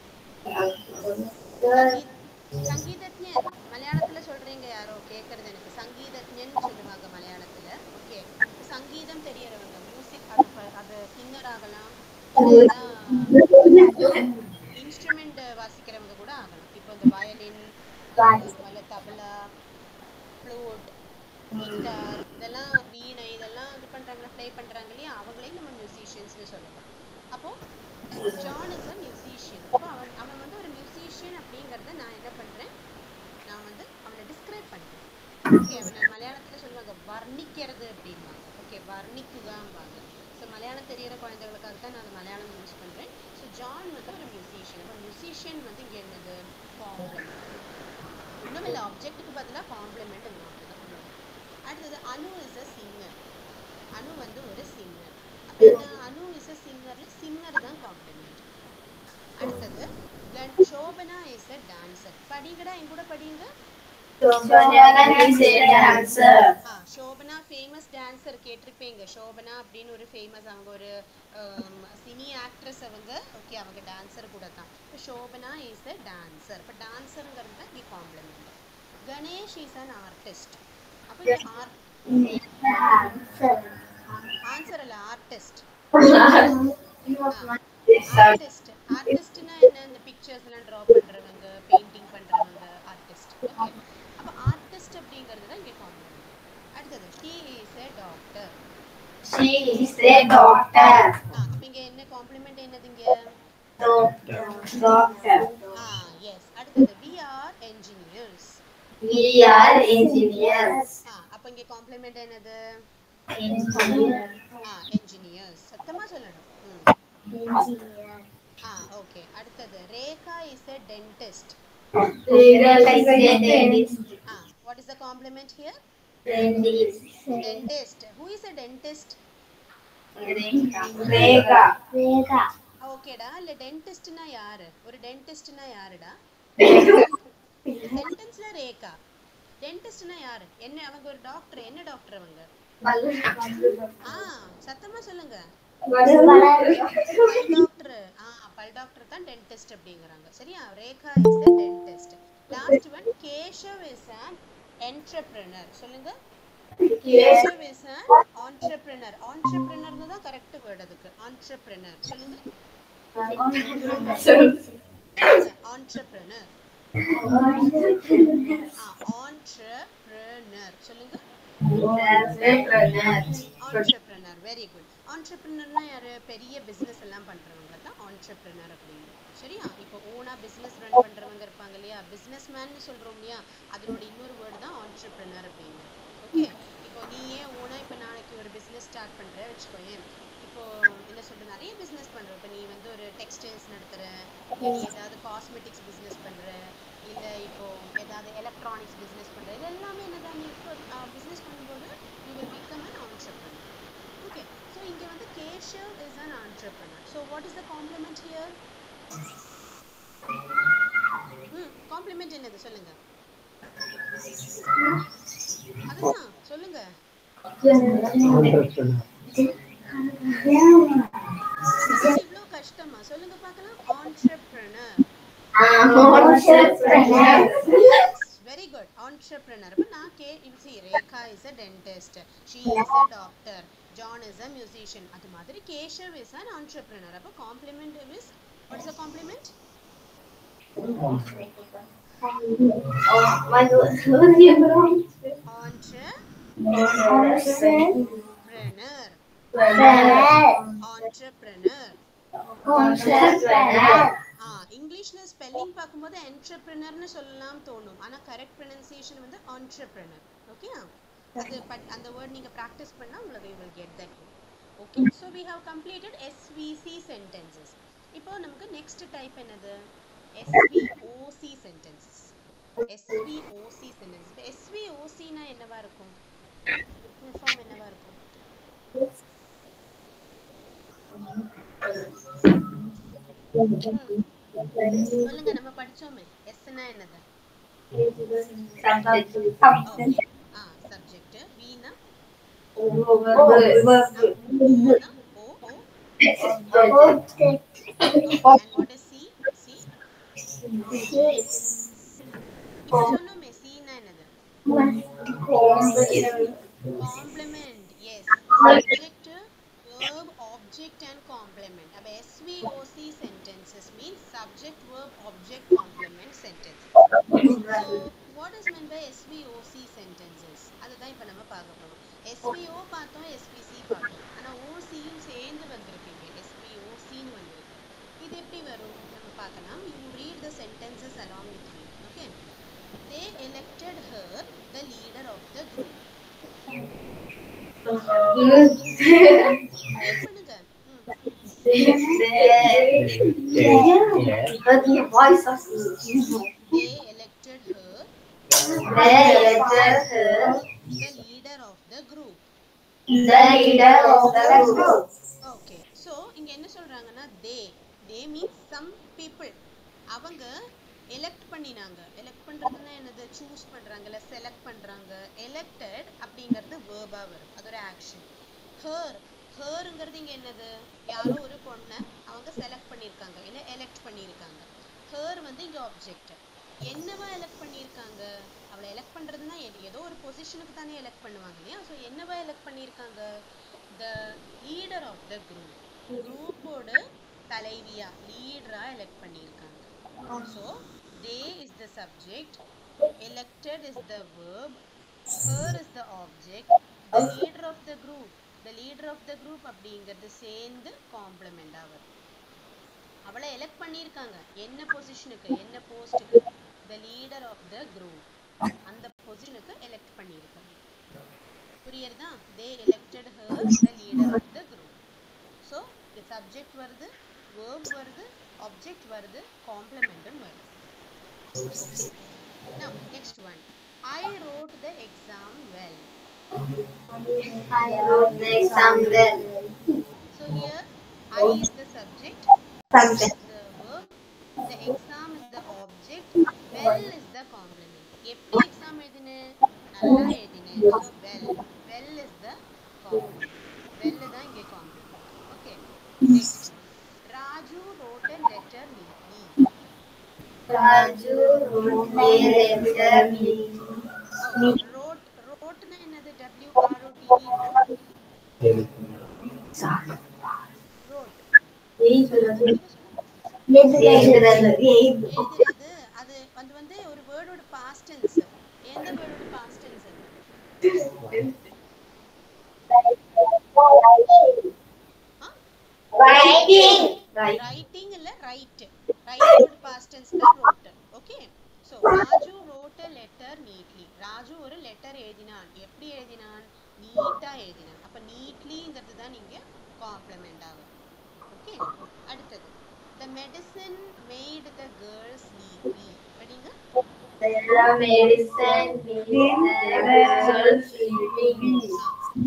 சங்கீதஜ்ஞன் மலையாளத்துல சொல்றீங்க யாரோ கேட்கறது எனக்கு. சங்கீதஜ்ஞன் சொல்லுவாங்க மலையாளத்துல. ஓகே, சங்கீதம் தெரியறவங்க, மியூசிக், அது சிங்கர் ஆகலாம், இன்ஸ்ட்ருமெண்ட் வாசிக்கிறவங்க கூட ஆகலாம். இப்போ இந்த வயலின், தபலா, ஃப்ளூட், கிட்டார், இதெல்லாம் வீணை, இதெல்லாம் இது பண்றாங்க, ப்ளே பண்றாங்க இல்லையா, அவங்களையும் நம்ம மியூசிஷியன்ஸ்னு சொல்லலாம். அப்போ ஜான் இஸ் அ மியூசிஷியன். அப்போ அவன் வந்து ஒரு மியூசிஷியன் அப்படிங்கிறத நான் என்ன பண்றேன்? நான் வந்து அவனை டிஸ்கிரைப் பண்றேன். ஓகே, அவனை மலையாளத்துல சொல்லுவாங்க வர்ணிக்கிறது அப்படின்வாங்க. ஓகே, வர்ணிக்குதாம்பாங்க. ஸோ மலையாளம் தெரியிற குழந்தைகளுக்காக தான் நான் மலையாளம் யூஸ் பண்றேன். ஸோ ஜான் வந்து ஒரு மியூசிஷியன். அப்போ மியூசிஷியன் வந்து இங்கே என்னது? காம்ப்ளிமெண்ட். ஒன்றும் இல்லை, ஆப்ஜெக்ட்டுக்கு பதிலாக காம்ப்ளிமெண்ட் மாற்றுதான். அடுத்தது அனு இஸ் அ சிங்கர். அனு வந்து ஒரு சிங்கர். அப்போ என்ன? அனு இஸ் அ சிங்கர் தான் காம்ப்ளிமெண்ட். அடுத்தது ஷோபனா இஸ் அ டான்சர். படிங்கடா, என் கூட படிங்க. ஷோபனா ஃபேமஸ் டான்சர் கேட்டிருப்பீங்க. ஷோபனா அப்படின்னு ஒரு ஃபேமஸ், அவங்க ஒரு சினி ஆக்ட்ரஸ் அவங்க. ஓகே, அவங்க டான்சர் கூட தான். இப்போ ஷோபனா இஸ் அ டான்சர். இப்போ டான்சருங்கிறது தான் இங்கே complement. Ganesh is an artist. அப்போ ஆன்சர் அல்ல, ஆர்டிஸ்ட். ஆர்டிஸ்ட்னா என்ன? இந்த பிக்சர்ஸ் எல்லாம் டிரா பண்றவங்க, பெயிண்டிங் பண்றவங்க ஆர்டிஸ்ட். ஓகே, அப்ப ஆர்டிஸ்ட் அப்படிங்கிறது தான் இங்க காம்ப்ளிமெண்ட். அடுத்தது he is a doctor. She is a doctor. அப்ப இங்க என்ன காம்ப்ளிமெண்ட் என்னது இங்க? Doctor. எஸ். அடுத்தது we are engineers. We are engineers. அப்ப இங்க காம்ப்ளிமெண்ட் என்னது? Engineer. engineers. சத்தமா சொல்லணும். Engineer. ஓகே. அடுத்தது Rekha is a dentist. Reka is a dentist. What is the complement here? Dentist. Dentist. Who is a dentist? Reka. Reka. ஓகேடா. இல்ல டென்டிஸ்ட்னா யாரு? ஒரு டென்டிஸ்ட்னா யாருடா? சென்டென்ஸ்ல ரேகா. டென்டிஸ்ட்னா யாரு? என்ன அவங்க ஒரு டாக்டர். என்ன டாக்டர் அவங்க? சத்தமா சொல்லுங்க. பல் டாக்டர். பல் டாக்டர் தான் டென்டிஸ்ட் அப்படிங்கறாங்க. சரியா? Rekha is a dentist. Last one Keshav is an entrepreneur. சொல்லுங்க. Keshav is an entrepreneur. entrepreneur தான் கரெக்ட் வேர்ட் அதுக்கு. entrepreneur. சொல்லுங்க. entrepreneur. entrepreneur. சொல்லுங்க. entrepreneur. Very good. entrepreneurனா யாரு? பெரிய பிசினஸ் எல்லாம் பண்றவங்க தான் entrepreneur அப்படிங்க. சரியா? இப்போ ஓனா பிசினஸ் ரன் பண்றவங்க இருப்பாங்க இல்லையா? பிசினஸ்மேன் சொல்றோம் இல்லையா? அதோட இன்னொரு வேர்ட் தான் entrepreneur அப்படிங்க. ஓகே. இப்போ நீயே ஓனா இப்போ நாளைக்கு ஒரு பிசினஸ் ஸ்டார்ட் பண்ற வெச்சுக்கோயேன். இப்போ என்ன சொல்ற நிறைய பிசினஸ் பண்ற. இப்போ நீ வந்து ஒரு டெக்ஸ்டைல்ஸ் நடத்துற, நீ ஏதாவது காஸ்மெட்டிக்ஸ் பிசினஸ் பண்ற, இல்ல இப்போ ஏதாவது எலக்ட்ரானிக்ஸ் பிசினஸ் பண்ற. இது எல்லாமே என்னதான் நீ இப்போ பிசினஸ் பண்ணும்போது you will become an entrepreneur. Okay. So இங்க வந்து Keshav is an entrepreneur. So what is the complement here? complement என்னது சொல்லுங்க. அதுதான் சொல்லுங்க. இவ்ளோ கஷ்டமா? சொல்லுங்க பார்க்கலாம். entrepreneur. Very good. entrepreneur. அப்ப நான் see Rekha is a dentist. She is a doctor. John is a musician. அது மாதிரி Keshav is an entrepreneur. அப்ப complement is, what is the complement? Entrepreneur. இங்கிலீஷ்ல ஸ்பெல்லிங் பாக்கும்போது entrepreneurனு சொல்லலாம் தோணும். ஆனா கரெக்ட் pronunciation வந்து entrepreneur. ஓகே? அது அந்த வேர்ட் நீங்க பிராக்டீஸ் பண்ணா உங்களுக்கு you will get that. Okay, so we have completed SVC sentences. இப்போ நமக்கு next type என்னது? SVOC sentences. SVOC sentences. இப்போ SVOC னா என்னவா இருக்கும்? full form என்னவா இருக்கும்? சொல்லுங்க. நம்ம படிச்சோமே. S னா என்னது? subject. V னா and what is C? C? இப்போ சொன்னோமே C னா என்னது? complement. Yes. subject, verb, object and complement. அப்ப SVOC sentences means subject, verb, object, complement sentences. So what is meant by SVOC sentences? அதுதான் இப்ப நம்ம பார்க்க போறோம். SVO பார்த்தோம், SVC பார்த்தோம். ஆனா OC யும் சேர்ந்து வந்திருக்கீங்க. SVOC ன்னு வந்திருக்கு. இது எப்படி வரும்? நம்ம பார்க்கலாம். You read the sentences along with me. Okay? They elected her the leader of the group. பண்ணுங்க. They elected her the leader of the group. Okay. So இங்க என்ன சொல்றாங்கன்னா they means some people. அவங்க எலெக்ட் பண்ணினாங்க. Elect பண்றதுன்னா என்னது? Choose பண்றாங்க இல்ல செலக்ட் பண்றாங்க. எலெக்டட் அப்படிங்கிறது verb-ஆ வரும். அது ஒரு ஆக்ஷன். herங்கிறது இங்க என்னது? யாரோ ஒரு பொண்ணை அவங்க செலக்ட் பண்ணிருக்காங்க இல்ல எலெக்ட் பண்ணிருக்காங்க. her வந்து இங்க ஆப்ஜெக்ட். என்னவா எலெக்ட் பண்ணிருக்காங்க? அவளை எலெக்ட் பண்றதுன்னா ஏதோ ஒரு பொசிஷனுக்கு தானே எலெக்ட் பண்ணுவாங்க இல்லையா? ஸோ என்னவா எலெக்ட் பண்ணிருக்காங்க? the leader of the group. குரூப்போட தலைவியா லீடரா எலெக்ட் பண்ணிருக்காங்க. So they is the subject, elected is the verb, her is the object, the leader of the group the leader of the group அப்படிங்கிறது சேர்ந்து காம்ப்ளிமெண்டா வரும். அவளை elect பண்ணியிருக்காங்க என்ன பொசிஷனுக்கு, என்ன போஸ்ட்டுக்கு, the leader of the group அந்த பொசிஷனுக்கு எலெக்ட் பண்ணியிருக்காங்க. புரியுறதா? they elected her the leader of the group. so the subject வருது, verb வருது, object வருது, complementum வருது. okay. now next one, I wrote the exam well. I wrote the exam well. so here I is the subject, Subject. is the verb, the exam is the object, well is the complement. எப்படி exam எழுதினே? நல்லா எழுதினே. so well is the complement. well தான் இங்கே complement. okay. next one, Raju wrote a letter neatly. Raju wrote a letter neatly. wrote na என்னது? WROTE wrote. எழுதுறது அது வந்து ஒரு வேர்டோட past tense. எந்த வேர்டோட பாஸ்ட் டென்ஸ் அது? ரைட்டிங் இல்ல ரைட். ரைட்டோட பாஸ்ட் டென்ஸ் தான் wrote. Okay. So Raju wrote a letter neatly. Raju ஒரு லெட்டர் எழுதினான். எப்படி எழுதினான்? நீட்டா எழுதினான். அப்ப நீட்லிங்கிறது தான் நீங்க காம்ப்ளிமெண்ட் ஆகும். ஓகே. அடுத்தது, the medicine made the girl sleepy. படிங்க. The medicine made the girl sleepy.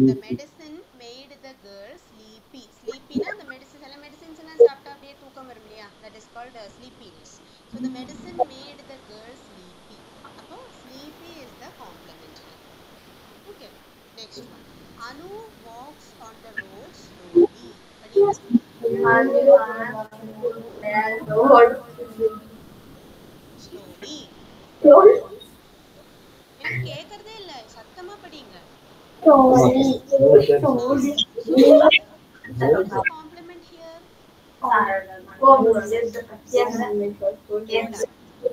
the medicine made the girl sleepy. sleepy na the medicine alla medicines la saapta apdiye thookam varum illaya, that is called sleepiness. so the medicine made the girl sleepy. appo sleepy is the complement. okay. next one, Anu walks on the road slowly. படிங்க. Anu walks on the road slowly. எனக்கு கேக்குறதே இல்ல, சத்தமா படிங்க. slowly. complement here.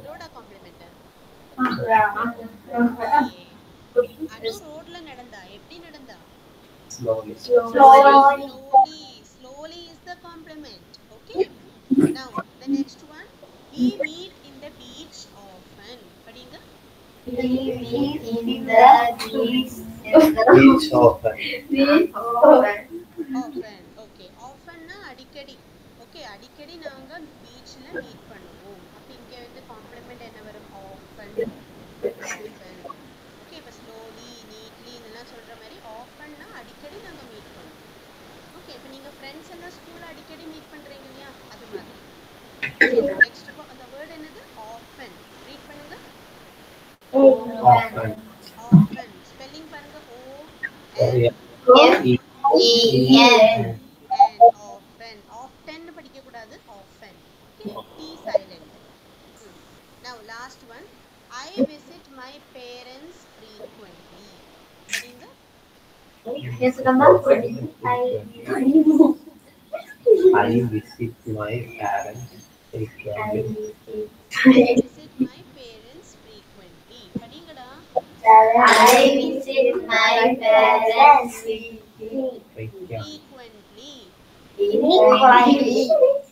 road complement. anu roadல நடந்தா. எப்படி நடந்தா? slowly. slowly is the complement. okay. now the next one, we meet in the beach often. படிங்க. We meet in the beach often. often. okay. often na அடிக்கடி. okay. அடிக்கடி நாங்க பீச்ல meet பண்ணுவோம். அப்ப இங்க வந்து காம்ப்ளிமெண்ட் என்ன வரும்? often. okay. இப்ப slowly, neatly இதெல்லாம் சொல்ற மாதிரி often na அடிக்கடி நாங்க மீட் பண்ணுவோம். okay. இப்ப நீங்க ஃப்ரெண்ட்ஸ் எல்லாம் ஸ்கூல்ல அடிக்கடி மீட் பண்றீங்க இல்லையா, அது மாதிரி. next அந்த வேர்ட் என்னது? often. ரீட் பண்ணுங்க. often. spelling பாருங்க. often. often படிக்க கூடாது, often. okay. t silent. now last one, I visit my parents frequently. படிங்க. Yes, Rama. I visit my parents frequently. I visit my parents frequently. படிங்கடா. I visit my parents frequently.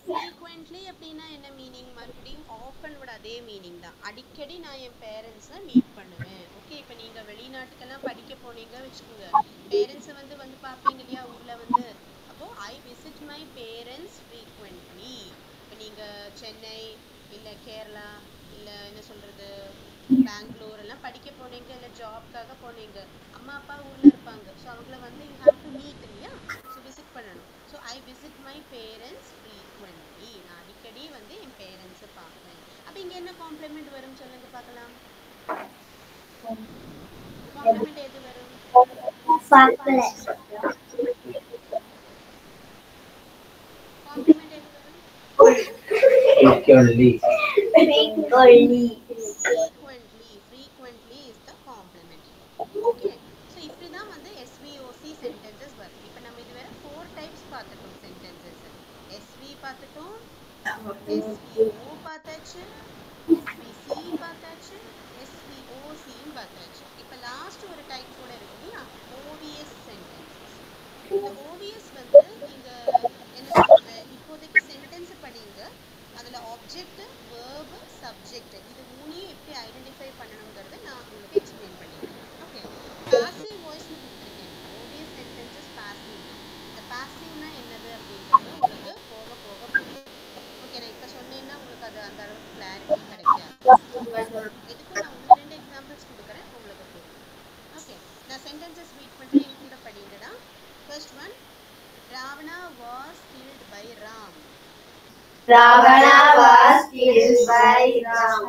frequently அப்படினா என்ன meaning? மறுபடியும் often ஓட அதே meaning தான். அடிக்கடி நான் என் பேரண்ட்ஸை மீட் பண்ணுவேன். ஓகே. இப்போ நீங்க வெளிநாட்டுக்கெல்லாம் படிக்க போனீங்க வச்சுக்கோங்க, பேரண்ட்ஸை வந்து பார்ப்பீங்க இல்லையா ஊர்ல வந்து. அப்போ I visit my parents frequently. இப்போ நீங்க சென்னை இல்ல கேரளா இல்ல என்ன சொல்றது பெங்களூர் எல்லாம் படிக்க போனீங்க, இல்ல ஜாப்காக போனீங்க, அம்மா அப்பா ஊர்ல இருப்பாங்க. ஸோ அவங்கள வந்து you have to meet இல்லையா, ஸோ விசிட் பண்ணணும். So I visit my parents frequently. நான் அடிக்கடி வந்து என் பேரண்ட்ஸை பார்ப்பேன். அப்ப இங்க என்ன காம்ப்ளிமெண்ட் வரும் சொல்லுங்க பார்க்கலாம். காம்ப்ளிமெண்ட் எது வரும்? காம்ப்ளிமெண்ட் எது வரும்? frequently. frequently is the complement. okay. so இப்படி தான் வந்து SVOC sentences வரும். இப்போ நம்ம இதுவரை 4 டைப்ஸ் பார்த்துட்டோம் sentences. SV பார்த்துட்டோம், SVO பார்த்தாச்சு, SVC பார்த்தாச்சு, SVOC பார்த்தாச்சு. இப்போ லாஸ்ட் ஒரு டைப் கூட இருக்கு இல்லையா, OVS sentences. இந்த ஓவியஸ் வந்து நீங்க என்ன சொல்றது, இப்போதைக்கு சென்டென்ஸ் படிங்க. அதுல ஆப்ஜெக்ட், வேர்ப், சப்ஜெக்ட் இது மூணையும் எப்படி ஐடென்டிஃபை பண்ணணுங்கிறத நான் உங்களுக்கு எக்ஸ்பிளைன் பண்ணிடுறேன். ஓகே, பாசிவ் வாய்ஸ்னு கொடுத்துருக்கேன். ஓவியஸ் சென்டென்சஸ் பாசிவ்னா, இந்த பாசிவ்னா என்னது அப்படிங்கிறது உங்களுக்கு போக போக புரியும். ஓகே, நான் இப்போ சொன்னேன்னா உங்களுக்கு அது அந்த அளவுக்கு கிளாரிட்டி கிடைக்காது. எதுக்கும் நான் ஒன்று ரெண்டு எக்ஸாம்பிள்ஸ் கொடுக்குறேன், உங்களுக்கு புரியும். ஓகே, நான் சென்டென்சஸ் ரீட் பண்ணுறேன், என் கூட படிங்கடா. First one, Ravana was killed by Ram. Ravana was killed by Ram.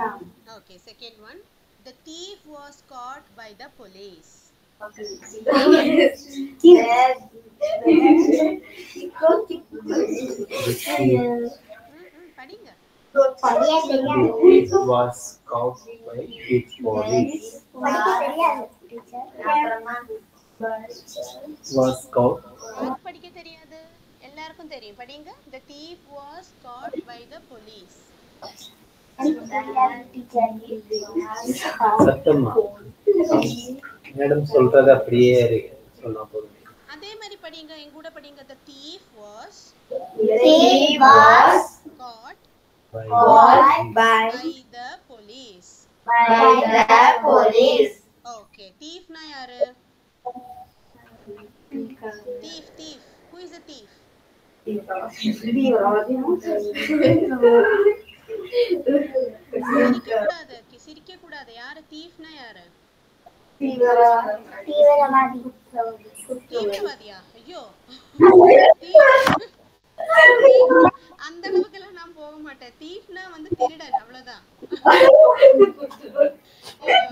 Okay, second one, the thief was caught by the police. படிங்க. Was caught by the police. Was caught. யாருக்கு படிக்க தெரியாது? எல்லாருக்கும் தெரியும். படிங்க. The thief was caught by the police. சத்தமா madam சொல்றது அப்படியே சொன்னா போதும். அதே மாதிரி படிங்க, என் கூட படிங்க. The thief was caught by the police. Okay, thief na yaru? Thief. Who is a thief? சிரிக்க கூடாது. யாரு thiefனா யாரு? தீவிரவாதியா? ஐயோ, அந்த அளவுக்கு எல்லாம் நான் போக மாட்டேன். thiefனா வந்து திருடன், அவ்வளவுதான்.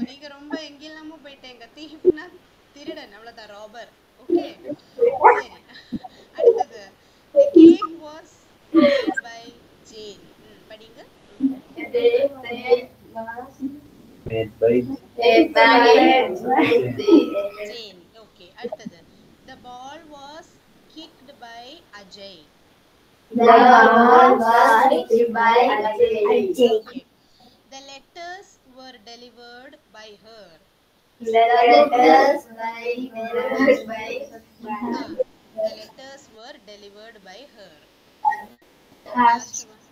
நீங்க ரொம்ப எங்கெல்லாமோ போயிட்டேங்க. thiefனா திருடன், அவ்வளவுதான், ராபர். ஓகே, சரி. அடுத்தது, the cake was made by Jane. படிங்க. Made by Jane. Okay, அடுத்தது, the ball was kicked by Ajay. Okay. The letters were delivered by her. The letters were delivered by her. Last one.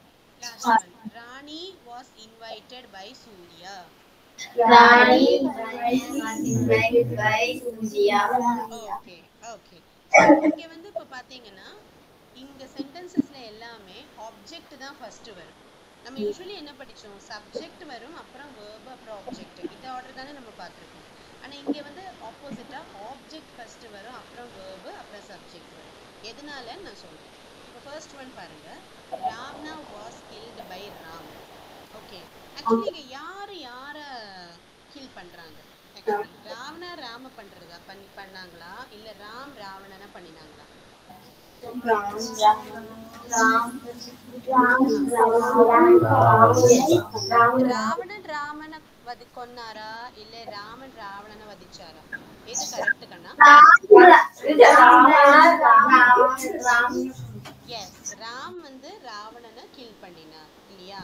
Rani was invited by Surya. Okay. இங்க வந்து இப்ப பாத்தீங்கன்னா இங்க சென்டென்சஸ்ல எல்லாமே object தான் first வரும். நம்ம யூசுவலி என்ன படிச்சோம், சப்ஜெக்ட் வரும், அப்புறம் verb, அப்புறம் ஆப்ஜெக்ட். இந்த ஆர்டர் தானே நம்ம பார்த்திருக்கோம். ஆனா இங்க வந்து ஆப்போசிட்டா ஆப்ஜெக்ட் ஃபர்ஸ்ட் வரும், அப்புறம் verb, அப்புறம் சப்ஜெக்ட் வரும். எதனால நான் சொல்றேன். இப்போ ஃபர்ஸ்ட் ஒன் பாருங்க, Ravana was killed by Ram. Okay, actually இங்க யார கில் பண்றாங்க? ஆக்சுவலி ராவணா ராம பண்றதா பண்ணாங்களா, இல்ல ராம் ராவணனை பண்ணினாங்களா? ராவணன் ராமனை கொன்னாரா, இல்ல ராமன் ராவணனை வதிச்சாரா? எது கரெக்ட் கண்ணா? எஸ், ராம் வந்து ராவணனை கில் பண்ணினார் இல்லையா?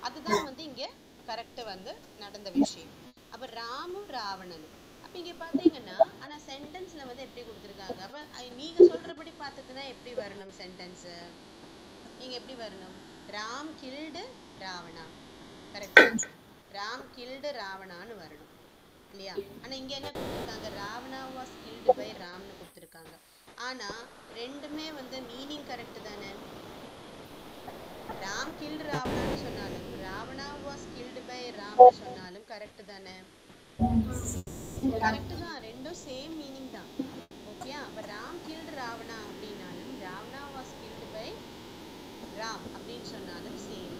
அதுதான் வந்து இங்க கரெக்ட் வந்து நடந்த விஷயம். அப்ப ராமும் ராவணனும். அப்ப இங்க பாத்தீங்கன்னா, ஆனா சென்டென்ஸ்ல வந்து எப்படி கொடுத்திருக்காங்க? அப்ப நீங்க சொல்றபடி பார்த்ததுன்னா எப்படி வரணும் சென்டென்ஸ்? நீங்க எப்படி வரணும்? ராம் கில்டு ராவணா, கரெக்டா? ராம் கில்டு ராவணான்னு வரணும் இல்லையா? ஆனா இங்க என்ன கொடுத்திருக்காங்க? ராவணா வாஸ் கில்டு பை ராம்னு கொடுத்திருக்காங்க. ஆனா ரெண்டுமே வந்து மீனிங் கரெக்ட் தானே? ராம் கில்டு ராவணான்னு சொன்னாலும், ராவணா வாஸ் கில்டு பை ராம்னு சொன்னாலும் கரெக்ட் தானே? கரெக்ட் தான், ரெண்டும் சேம் மீனிங் தான். ஓகே, அப்ப ராம் கில்டு ராவணா அப்படின்னாலும், Ravana was killed by Ram அப்படின்னு சொன்னாலும் சேம்.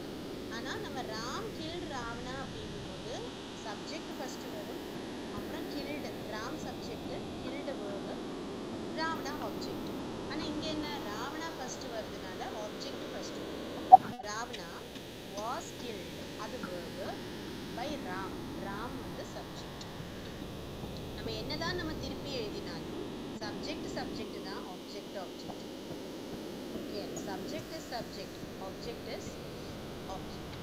ஆனா நம்ம ராம் கில்டு ராவணா அப்படிங்கும்போது சப்ஜெக்ட் ஃபர்ஸ்ட் வரும், அப்புறம் killed Ram subject, killed verb, Ravana object. ஆனா இங்க என்ன, ராவணா ஃபர்ஸ்ட் வருதுனால ஆப்ஜெக்ட் ஃபர்ஸ்ட் வரும். ராவணா வாஸ் கில்டு அது வேர்பு, பை ராம், ராம் வந்து சப்ஜெக்ட். நம்ம என்னதான் நம்ம திருப்பி எழுதினாலும் சப்ஜெக்ட் தான், object. Okay, subject is subject, object is object.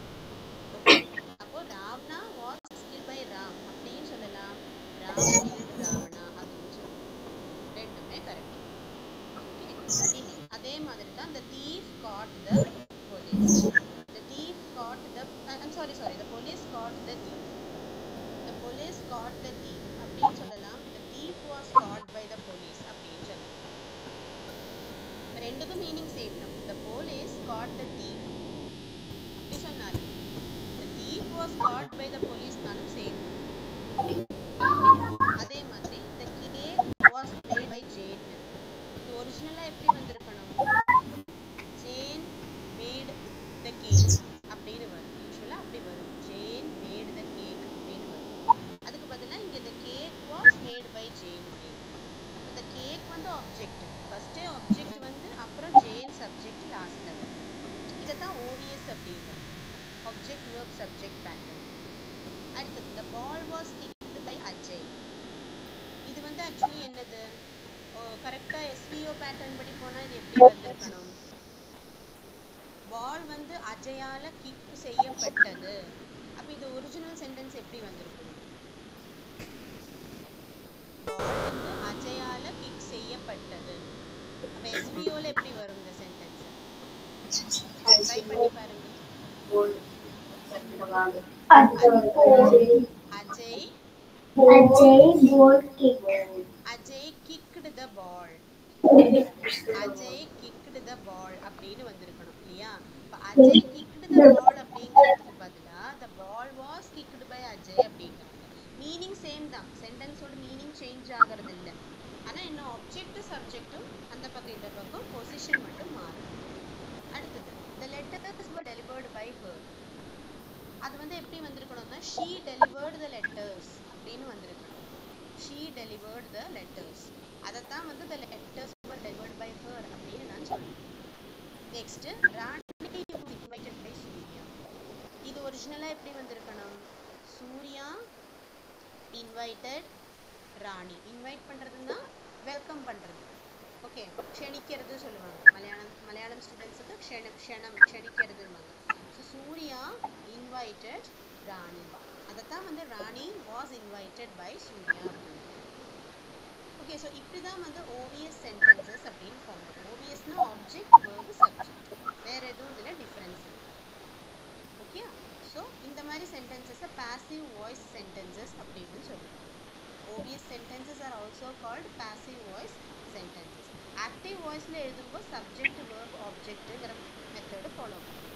Okay, அப்போ Ravana was killed by Ram அப்படின்னு சொல்லலாம், ராம் கில்ட் ராவணா அப்படின்னு சொல்லலாம். ரெண்டுமே கரெக்ட். தான் the thief caught the police. The thief caught the I'm sorry, the police caught the thief. The police caught the thief அப்படின்னு சொல்லலாம். The thief was caught by the police அப்படின்னு சொல்லலாம். ரெண்டுக்கும் மீனிங் சேம் தான். The police caught the thief அப்படி சொன்னாலும் the thief was caught by the police நானும் same. அதே மாதிரி the cake was made by Jane. இது ஒரிஜினலா எப்படி வந்திருக்கணும்? Jane made the cake அப்படின்னு வரும். யூசுவலா அப்படி வரும். Jane made the cake அப்படின்னு வரும். அதுக்கு பதிலா இங்க the cake was made by Jane அப்படின்னு. அப்ப the cake வந்து ஆப்ஜெக்ட். ஃபர்ஸ்ட் ஆப்ஜெக்ட் வந்து அப்புறம் Jane சப்ஜெக்ட் லாஸ்ட்ல வரும். இததான் OVS அப்படிங்கிறது. Object verb subject pattern. அடுத்து the ball was kicked by Ajay. இது வந்து ஆக்சுவலி என்னது? கரெக்டா SVO பேட்டர்ன் படி போனா இது எப்படி வந்திருக்கணும்? பால் வந்து அஜயால கிக் செய்யப்பட்டது. அப்ப இது ஒரிஜினல் சென்டென்ஸ் எப்படி வந்திருக்கும்? பால் வந்து அஜயால கிக் செய்யப்பட்டது. அப்ப SVO ல எப்படி வரும் இந்த சென்டென்ஸ்? ட்ரை பண்ணி பாருங்க. Ajay kicked the ball. Ajay kicked the ball அப்படின்னு வந்திருக்கணும் இல்லையா? அப்ப அஜய் kicked the ball அப்படிங்கிறதுக்கு பதிலா the ball was kicked by Ajay அப்படிங்கிறாங்க. மீனிங் சேம் தான். சென்டென்ஸோட மீனிங் சேஞ்ச் ஆகிறது இல்லை. ஆனா இன்னும் ஆப்ஜெக்ட் சப்ஜெக்டும் அந்த பக்கம் இந்த பக்கம் பொசிஷன் மட்டும் மாறும். அடுத்தது the letters were delivered by her. அது வந்து எப்படி வந்திருக்கணும்னா she delivered the letters அப்படின்னு வந்திருக்கணும். She delivered the letters. அதத்தான் வந்து the letters were delivered by her அப்படின்னு நான் சொல்றேன். Next, Rani was invited by Surya. இது ஒரிஜினலா எப்படி வந்திருக்கணும்? சூர்யா invited ராணி. இன்வைட் பண்றதுன்னா வெல்கம் பண்றது. ஓகே, க்ஷணிக்கிறது சொல்லுவாங்க. மலையாளம் ஸ்டூடெண்ட்ஸ்க்கு க்ஷணிக்கிறதுவாங்க. ஸோ சூர்யா invited ராணி. அதத்தான் வந்து ராணி was invited by சூர்யா அப்படின்னு. ஓகே, ஸோ இப்படி தான் வந்து OVS சென்டென்சஸ் அப்படின்னு ஃபார்ம் ஆகும். OVSனா ஆப்ஜெக்ட் verb சப்ஜெக்ட். வேற எதுவும் இதில் டிஃப்ரென்ஸ் இல்லை. ஓகே, ஸோ இந்த மாதிரி சென்டென்சஸை passive voice sentences அப்படின்னு சொல்லுவாங்க. OVS sentences are also called passive voice sentences. Active வாய்ஸ்ல எழுதும்போது சப்ஜெக்ட் verb ஆப்ஜெக்ட்ங்கிற மெத்தட் ஃபாலோ பண்ணும்.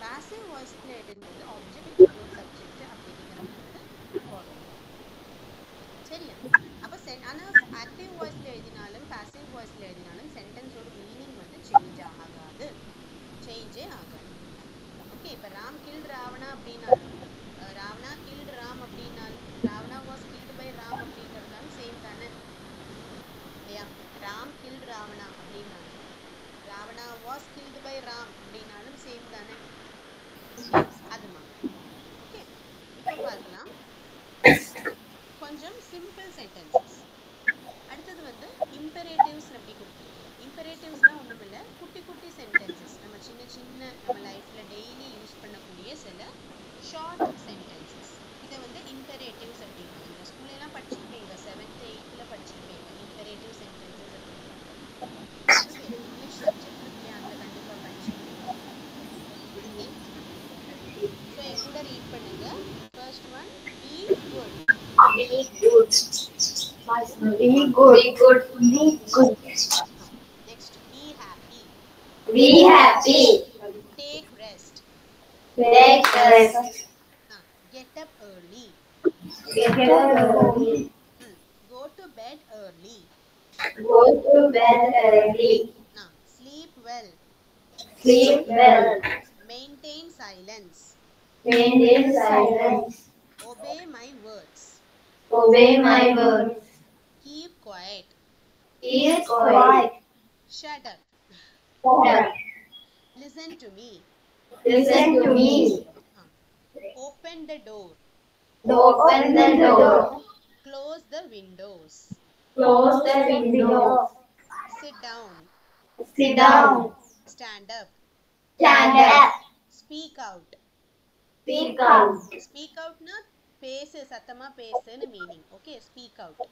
passive voiceல எழுதும்போது ஆப்ஜெக்ட் verb சப்ஜெக்ட் அப்படிங்கிற மெத்தட் ஃபாலோ பண்ணும். சரியா? அப்ப ஆனா ஆக்டிவ் வாய்ஸ்ல எழுதினாலும் பாசிவ் வாய்ஸ்ல எழுதினாலும் சென்டென்ஸோட மீனிங் வந்து சேஞ்சே ஆகாது. ஓகே, இப்ப ராம் கில்ட் ராவணா அப்படின்னாலும் ராவணா கில்ட் ராம் அப்படின்னாலும் Ravana was killed by Ram அப்படிங்கிறதுனாலும் சேம் தானே இல்லையா? ராம் கில்ட் ராவணா அப்படின்னாலும் Ravana was killed by Ram அப்படின்னாலும் சேம் தானே. அது மாதிரி. ஓகே, இப்போ பார்க்கலாம் கொஞ்சம் சிம்பிள் சென்டென்சஸ். அடுத்தது வந்து இம்பரேட்டிவ்ஸ் அப்படி கொடுத்துருக்கோம். இம்பரேட்டிவ்ஸ்னா ஒன்றும் இல்லை, குட்டி குட்டி சென்டென்சஸ். நம்ம சின்ன நம்ம லைஃப்ல டெய்லி யூஸ் பண்ணக்கூடிய சில ஷார்ட் சென்டென்சஸ். இதை வந்து இம்பரேட்டிவ்ஸ் அப்படிங்கிறாங்க. இந்த ஸ்கூல்லாம் படிச்சிருப்பீங்க, 7th 8th படிச்சிருப்பீங்க இம்பரேட்டிவ் சென்டென்சஸ் அப்படின்னு. இங்கிலீஷ் சப்ஜெக்ட் இருக்கு, அதில் கண்டிப்பாக படிச்சிருப்பீங்க. ஓகே, ஸோ என் கூட ரீட் பண்ணுங்க. First one, be good. Be good. Be good. Be good. Be good. Next, be happy. Be happy. Take rest. Take rest. Get up early. Get up early. Go to bed early. Go to bed early. Sleep well. Sleep well. Maintain silence. Maintain silence. Obey my words. Obey my words. Keep quiet. Keep quiet. Shut up. Listen to me. Listen to me. Open the door. Open the door. Close the windows. Close the window. Sit down. Sit down. Stand up. Stand up. Speak out. Speak out. Speak out na பேசு, சத்தமா பேசுன்னு meaning. Okay, speak out.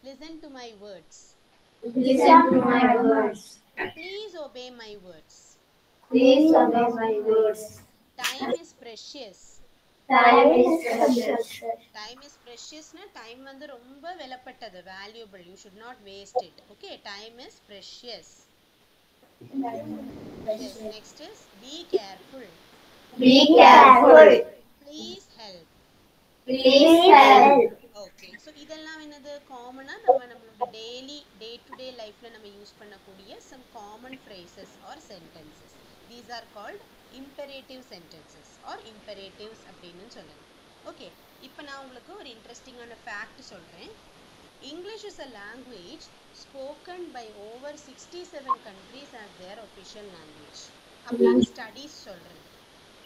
Listen to my words. Listen to my words. Please obey my words. Please obey my words. Time is precious. Time is precious. Time is precious na time வந்து ரொம்ப விலைப்பட்டது, valuable. You should not waste it. Okay, time is precious. Yes, next is be careful. Be careful. Please help. Please help. Okay, so இதெல்லாம் என்னது காமனாக நம்மளோட daily day to day லைஃப்பில் நம்ம use பண்ணக்கூடிய some common phrases or sentences. These are called imperative sentences or imperatives அப்படின்னு சொல்லலாம். Okay, இப்போ நான் உங்களுக்கு ஒரு இன்ட்ரெஸ்டிங்கான ஃபேக்ட் சொல்கிறேன். English is a language spoken by over 67 countries as their official language. அப்படின்னு ஸ்டடீஸ் சொல்கிறது.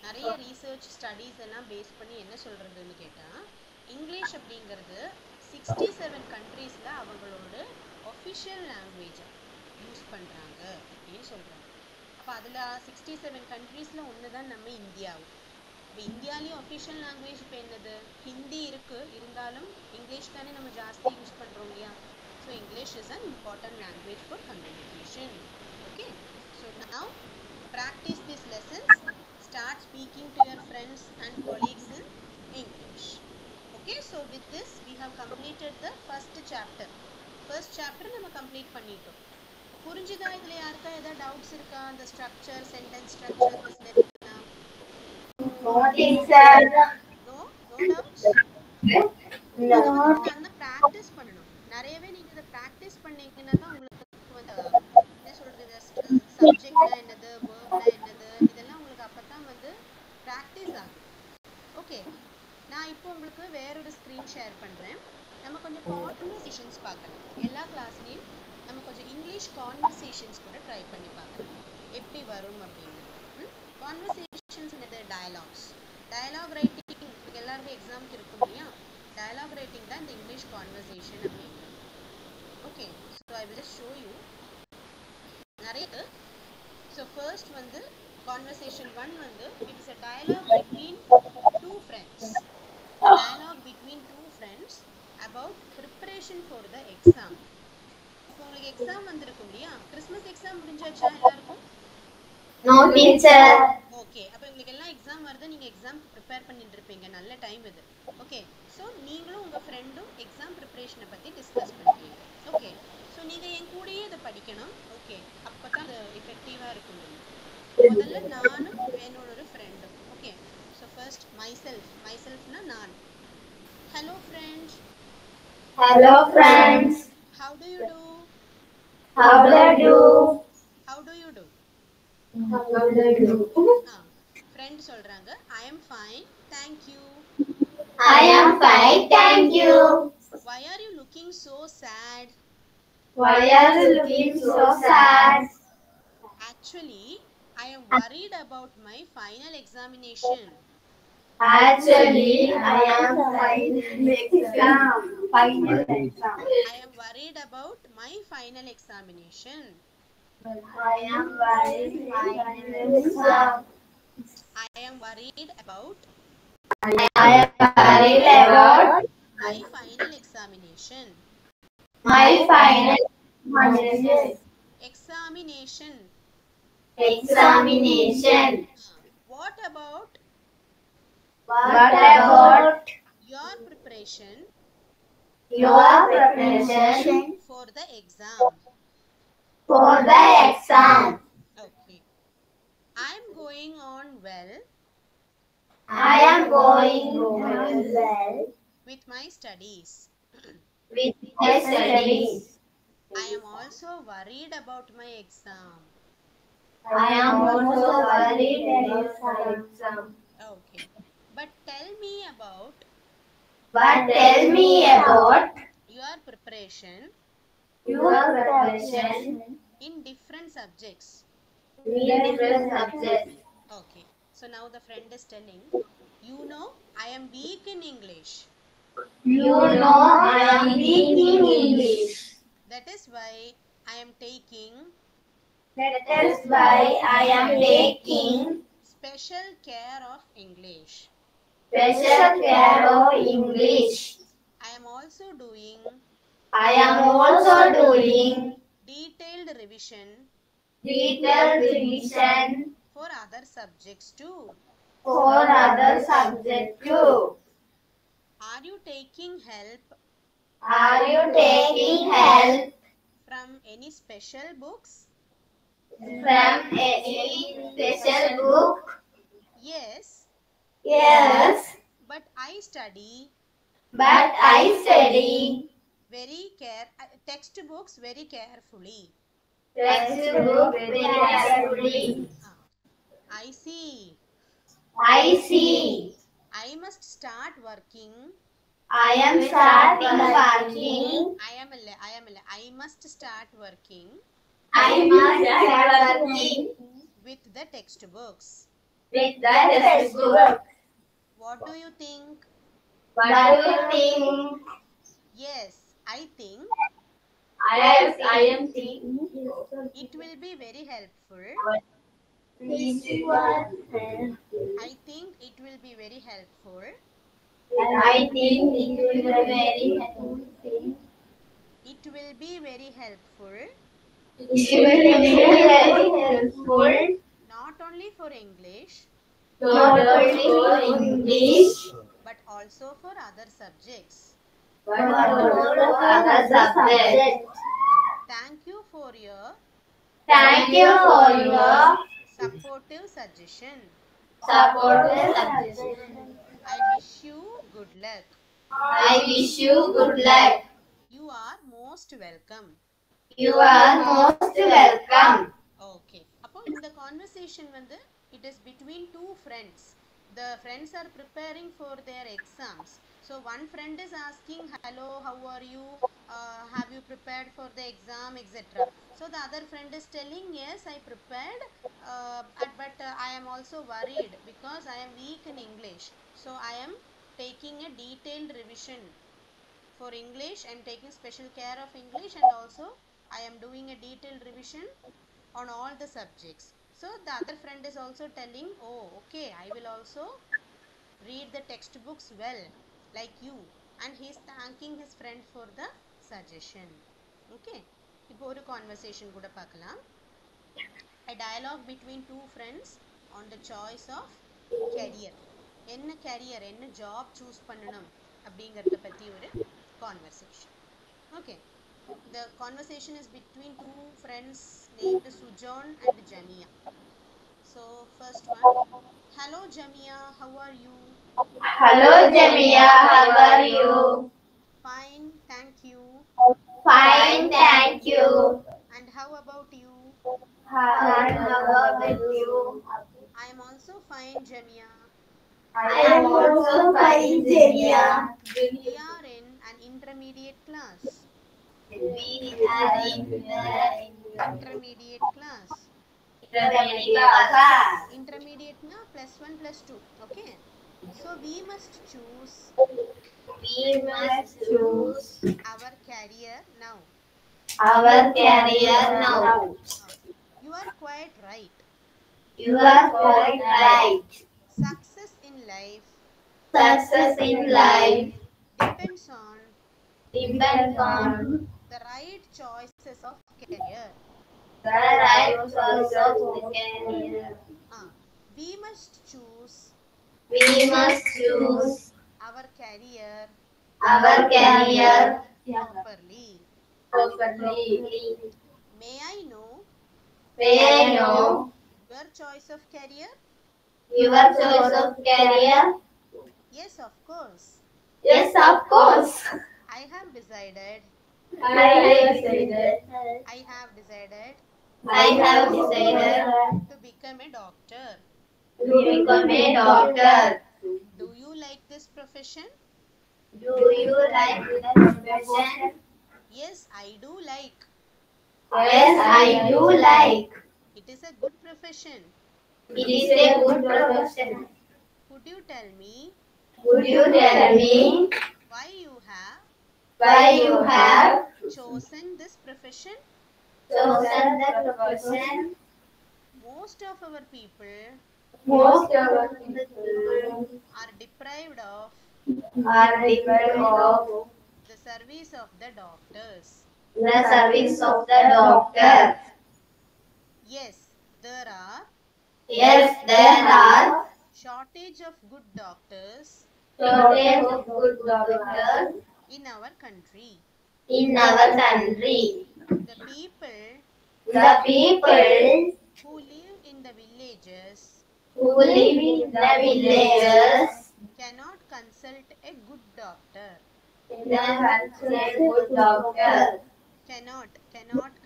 நிறைய ரீசர்ச் ஸ்டடீஸ் எல்லாம் பேஸ் பண்ணி என்ன சொல்கிறதுன்னு கேட்டால், இங்கிலீஷ் அப்படிங்கிறது 67 கண்ட்ரீஸில் அவங்களோட ஒஃபிஷியல் லாங்குவேஜை யூஸ் பண்ணுறாங்க அப்படின்னு சொல்கிறாங்க. அப்போ அதில் 67 கண்ட்ரீஸில் ஒன்று தான் நம்ம இந்தியாவும். இப்போ இந்தியாவிலேயும் ஒஃபிஷியல் லாங்குவேஜ் இப்போ என்னது, ஹிந்தி இருக்குது, இருந்தாலும் இங்கிலீஷ் தானே நம்ம ஜாஸ்தி யூஸ் பண்ணுறோம் இல்லையா. So English is an important language for communication. Okay, so now practice these lessons. Start speaking to your friends and colleagues in English. Okay, so with this we have completed the first chapter. First chapter நம்ம complete பண்ணிட்டோம். புரிஞ்சுதா? இதுல யாருக்கா ஏதாவது doubts இருக்கா? அந்த structure, sentence structure, this lesson. No teacher. No doubts. அந்த practice பண்ணணும். நிறையவே நீங்க இத பிராக்டிஸ் பண்ணீங்கன்னா தான் உங்களுக்கு வந்து என்ன சொல்றது, சப்ஜெக்ட்னா என்னது, வெர்ப்னா என்னது, இதெல்லாம் உங்களுக்கு அப்பதான் வந்து பிராக்டிஸ் ஆகும். ஓகே, நான் இப்போ உங்களுக்கு வேறொரு ஸ்க்ரீன் ஷேர் பண்ணுறேன். நம்ம கொஞ்சம் கான்வர்சேஷன்ஸ் பார்க்கலாம். எல்லா கிளாஸ்லேயும் நம்ம கொஞ்சம் இங்கிலீஷ் கான்வர்சேஷன்ஸ் கூட ட்ரை பண்ணி பார்க்கலாம் எப்படி வரும் அப்படின்னு. கான்வர்சேஷன்ஸ் என்னது, டயலாக்ஸ். டயலாக் ரைட்டிங் எல்லாருமே எக்ஸாமுக்கு இருக்கும் இல்லையா, டயலாக் ரைட்டிங் தான் இந்த இங்கிலீஷ் கான்வர்சேஷன் அப்படிங்கிறது. Okay, so I will just show you நிறைய. ஸோ ஃபர்ஸ்ட் வந்து conversation 1 வந்து it is a dialogue between two friends. Dialogue between two friends about preparation for the exam. இப்போ உங்களுக்கு எக்ஸாம் வந்திருக்கும் இல்லையா, கிறிஸ்மஸ் எக்ஸாம் முடிஞ்சாச்சா எல்லாருக்கும்? No teacher. Okay, அப்போ உங்களுக்கு எல்லாம் எக்ஸாம் வருது, நீங்கள் எக்ஸாம்க்கு ப்ரிப்பேர் பண்ணிட்டு இருப்பீங்க, நல்ல டைம் இது. ஓகே, ஸோ நீங்களும் உங்கள் ஃப்ரெண்டும் எக்ஸாம் ப்ரிப்பரேஷனை பற்றி டிஸ்கஸ் பண்ணுறீங்க. ஓகே, ஸோ நீங்கள் என் கூடயே இதை படிக்கணும். ஓகே, அப்போ தான் அது எஃபெக்டிவாக இருக்கும். முதல்ல நானும் என்னோட ஒரு ஃப்ரெண்டும். ஓகே, ஸோ ஃபர்ஸ்ட் மைசெல்ஃப்னா நான். Hello friends. Hello friends. How do you do? How do you do? How do you do? How do you do? Friend சொல்றாங்க, I am fine, thank you. I am fine, thank you. Why are you looking so sad? Why are you looking so sad? Actually, I am worried about my final examination. Actually, I am final exam. Final exam. I am worried about my final examination. I am worried final exam. I am worried about I am worried about my final examination. my final examination. Examination. Examination. What about What about your preparation your preparation for the exam? for the exam? Okay. I am going on well I am going on well with my studies. with my studies. I am also worried about my exam. I am also worried about my exam. Okay. But tell me about But tell me about your preparation your preparation in different subjects. in different subjects. Okay. So now the friend is telling, you know, I am weak in English. You know I am weak in English. That is why I am taking That is why I am taking special care of English. special care of English. I am also doing I am also doing Detailed revision Detailed revision for other subjects too. for other subjects too. Are you taking help Are you taking help from any special books? from any special book? Yes, Yes, but I study but I study textbooks very carefully. textbook very carefully. I see. I see. I must start working. I am starting working. I must start working I must start working with the textbooks. with the textbook. What do you think? What do you think? Yes, I think I am thinking. it will be very helpful. I think it will be very helpful I think it will be very helpful. It will be very helpful It will be very helpful not only for English not only for English but also for other subjects. but also for other subjects. Thank you for your Thank you for your supportive suggestion. supportive suggestion. I wish you good luck. I wish you good luck. You are most welcome. You are most welcome. Okay. அப்போ இந்த conversation வந்து it is between two friends. The friends are preparing for their exams. So one friend is asking, hello, how are you? Have you prepared for the exam, etc. So the other friend is telling, yes, I prepared, but I am also worried because I am weak in English. So I am taking a detailed revision for English and taking special care of English, and also I am doing a detailed revision on all the subjects. So the other friend is also telling, oh okay, I will also read the textbooks well like you, and he is thanking his friend for the suggestion. Okay, இப்போ ஒரு conversation கூட பார்க்கலாம். A dialogue between two friends on the choice of career. என்ன career, என்ன job choose பண்ணணும் அப்படிங்கறத பத்தி ஒரு conversation. Okay, the conversation is between two friends named Sujon and Jamia. So first one, hello Jamia, how are you? Hello Jamia, how are you? Fine, thank you. Fine, thank you. And how about you? And how about you? I am also fine, Jamia. I am also fine, Jamia. We are in an intermediate class. We are in Intermediate class. Intermediate na +1 +2. Okay. So we must choose We must choose our career now. our career now. You are quite right. You are quite right. Success in life Success in life depends on depends on the right choices of career. the right choice of the career. We must choose We must choose our career properly. May I know May I know your choice of career? your choice of career? Yes, of course. Yes, of course. I have decided I have decided to become a doctor. to become a doctor. Do you like this profession? Do you like the profession? Yes, I do like. Yes, I do like. It is a good profession. It is a good profession. Could you tell me Would you tell me why you have chosen this profession? chosen the profession? Most of our people Most of us are deprived of are deprived of the service of the doctors. the service of the doctor. Yes, there are Yes, there are shortage of good doctors shortage of good doctors in our country. in our country. The people The people who live in the villages who live in the villages cannot consult a good doctor. cannot consult good doctor. Cannot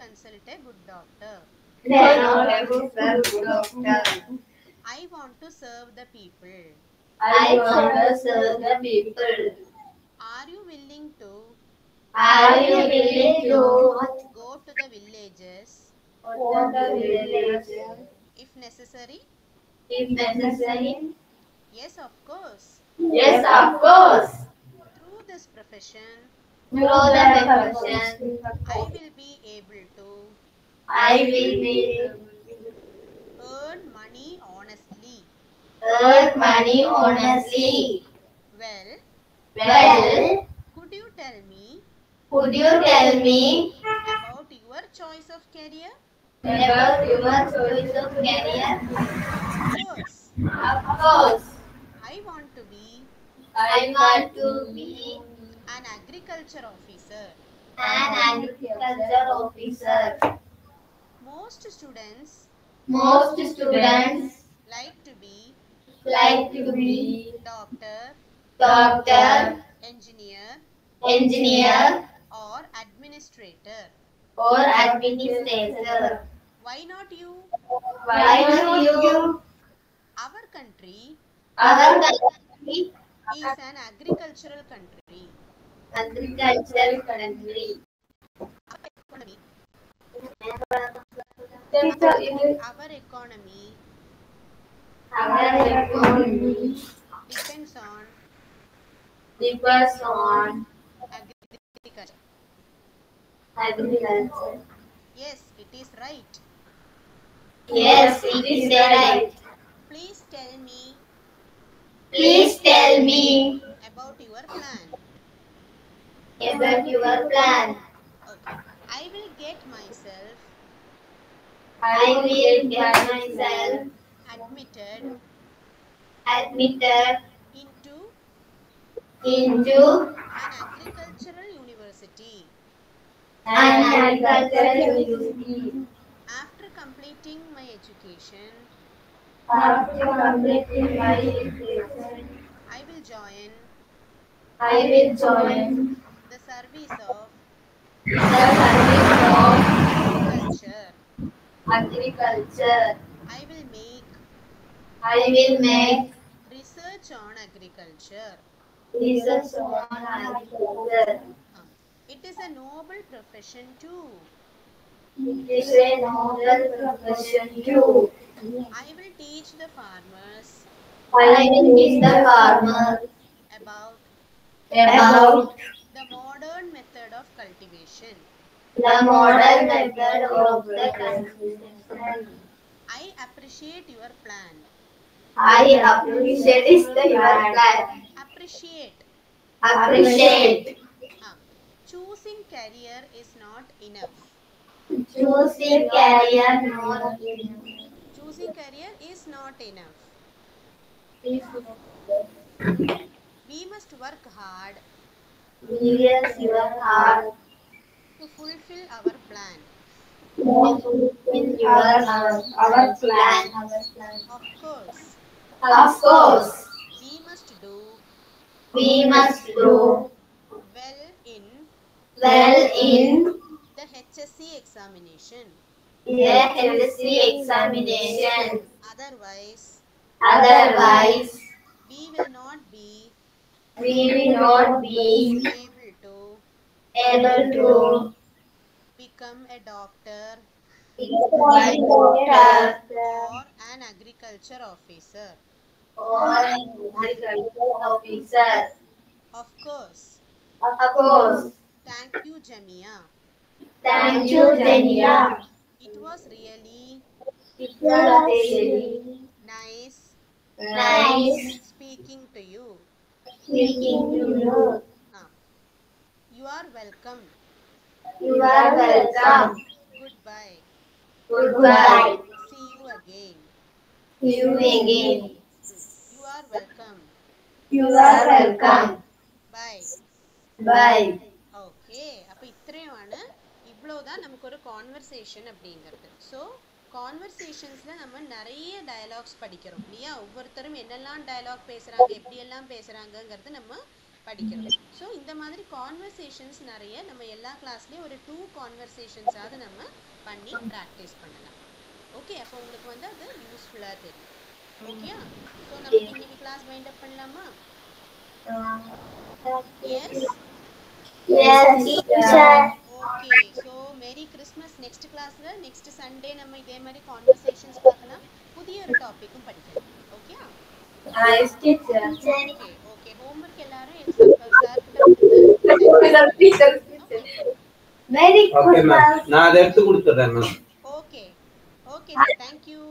consult a good doctor. Cannot consult good doctor. I want to serve the people. I want to serve the people. Are you willing to Are you willing to go to the villages go to the village if necessary? if necessary? Yes, of course. Yes, of course. Through this profession, Through the profession, I will be able to I will be earn money honestly. earn money honestly. Well, Well, could you tell me could you tell me about your choice of career? about your choice of career? Of course, Of course, I want to be I want to be an agriculture officer. an agriculture officer. Most students Most students like to be like to be doctor, doctor, engineer, engineer, or administrator. or administrator. Why not you? Why not you? Our country Our country, is an agricultural country. agricultural country. Economy, Our our economy economy depends on depends on agriculture. agriculture. Yes, it is right. Yes, it is right. Please tell me Please tell me about your plan. about your plan. Okay. I will get myself I will get myself admitted admitted into into an agricultural university. an agricultural university. After completing my education, After completing my education, I will join I will join the service of the service agriculture. of agriculture. I will make I will make research on agriculture. research on agriculture. Uh, It is a noble profession too. It is a noble profession too. I will teach the farmers I will teach the farmer about about the modern method of cultivation. the modern method of the cultivation. I appreciate your plan. I appreciate your plan. Appreciate. Appreciate. Uh, Choosing career is not enough. Choosing career not Choosing career is not enough. We must work hard Yes, your heart. to fulfill our plan. In your our plan. Of course, Of course, we must do we must do well in well in the HSC examination. the HSC examination. Otherwise, Otherwise, we will not be we will not be able able to to become a doctor become a doctor or an agriculture officer. or an agricultural officer. Of course. Of course. Thank you, Jamia. Thank you, Jania. It was really It was really nice nice speaking to you. speaking to you. You are welcome. You are welcome. Goodbye. Goodbye. See you again. See you again. You are welcome. You are welcome. Bye. Bye. Okay, அப்போ இவ்வளோதான் நமக்கு ஒரு conversation அப்படிங்கிறது. So கான்வர்சேஷன்ஸில் நம்ம நிறைய dialogues படிக்கிறோம் இல்லையா? ஒவ்வொருத்தரும் என்னெல்லாம் டயலாக் பேசுகிறாங்க, எப்படியெல்லாம் பேசுகிறாங்கங்கிறது நம்ம படிக்கிறோம். ஸோ இந்த மாதிரி கான்வர்சேஷன்ஸ் நிறைய நம்ம எல்லா கிளாஸ்லேயும் ஒரு 2 கான்வர்சேஷன்ஸாவது நம்ம பண்ணி ப்ராக்டிஸ் பண்ணலாம். ஓகே, அப்போ உங்களுக்கு அது யூஸ்ஃபுல்லாக தெரியும். ஓகே, ஸோ நமக்கு இன்னைக்கு கிளாஸ் வைண்ட் அப் பண்ணலாமா? Yes teacher. Okay, so merry Christmas. Next கிளாஸில் நெக்ஸ்ட் சண்டே நம்ம இதே மாதிரி கான்வர்சேஷன்ஸ் பார்க்கலாம், புதிய ஒரு டாப்பிக்கும் படிக்கலாம். Okay teacher. Okay okay, homework எல்லாரும் சார் கிட்ட Merry ஓகே மேம், Christmas. நான் அதை எடுத்து கொடுத்துறேன் ma'am. Okay okay sir, thank you.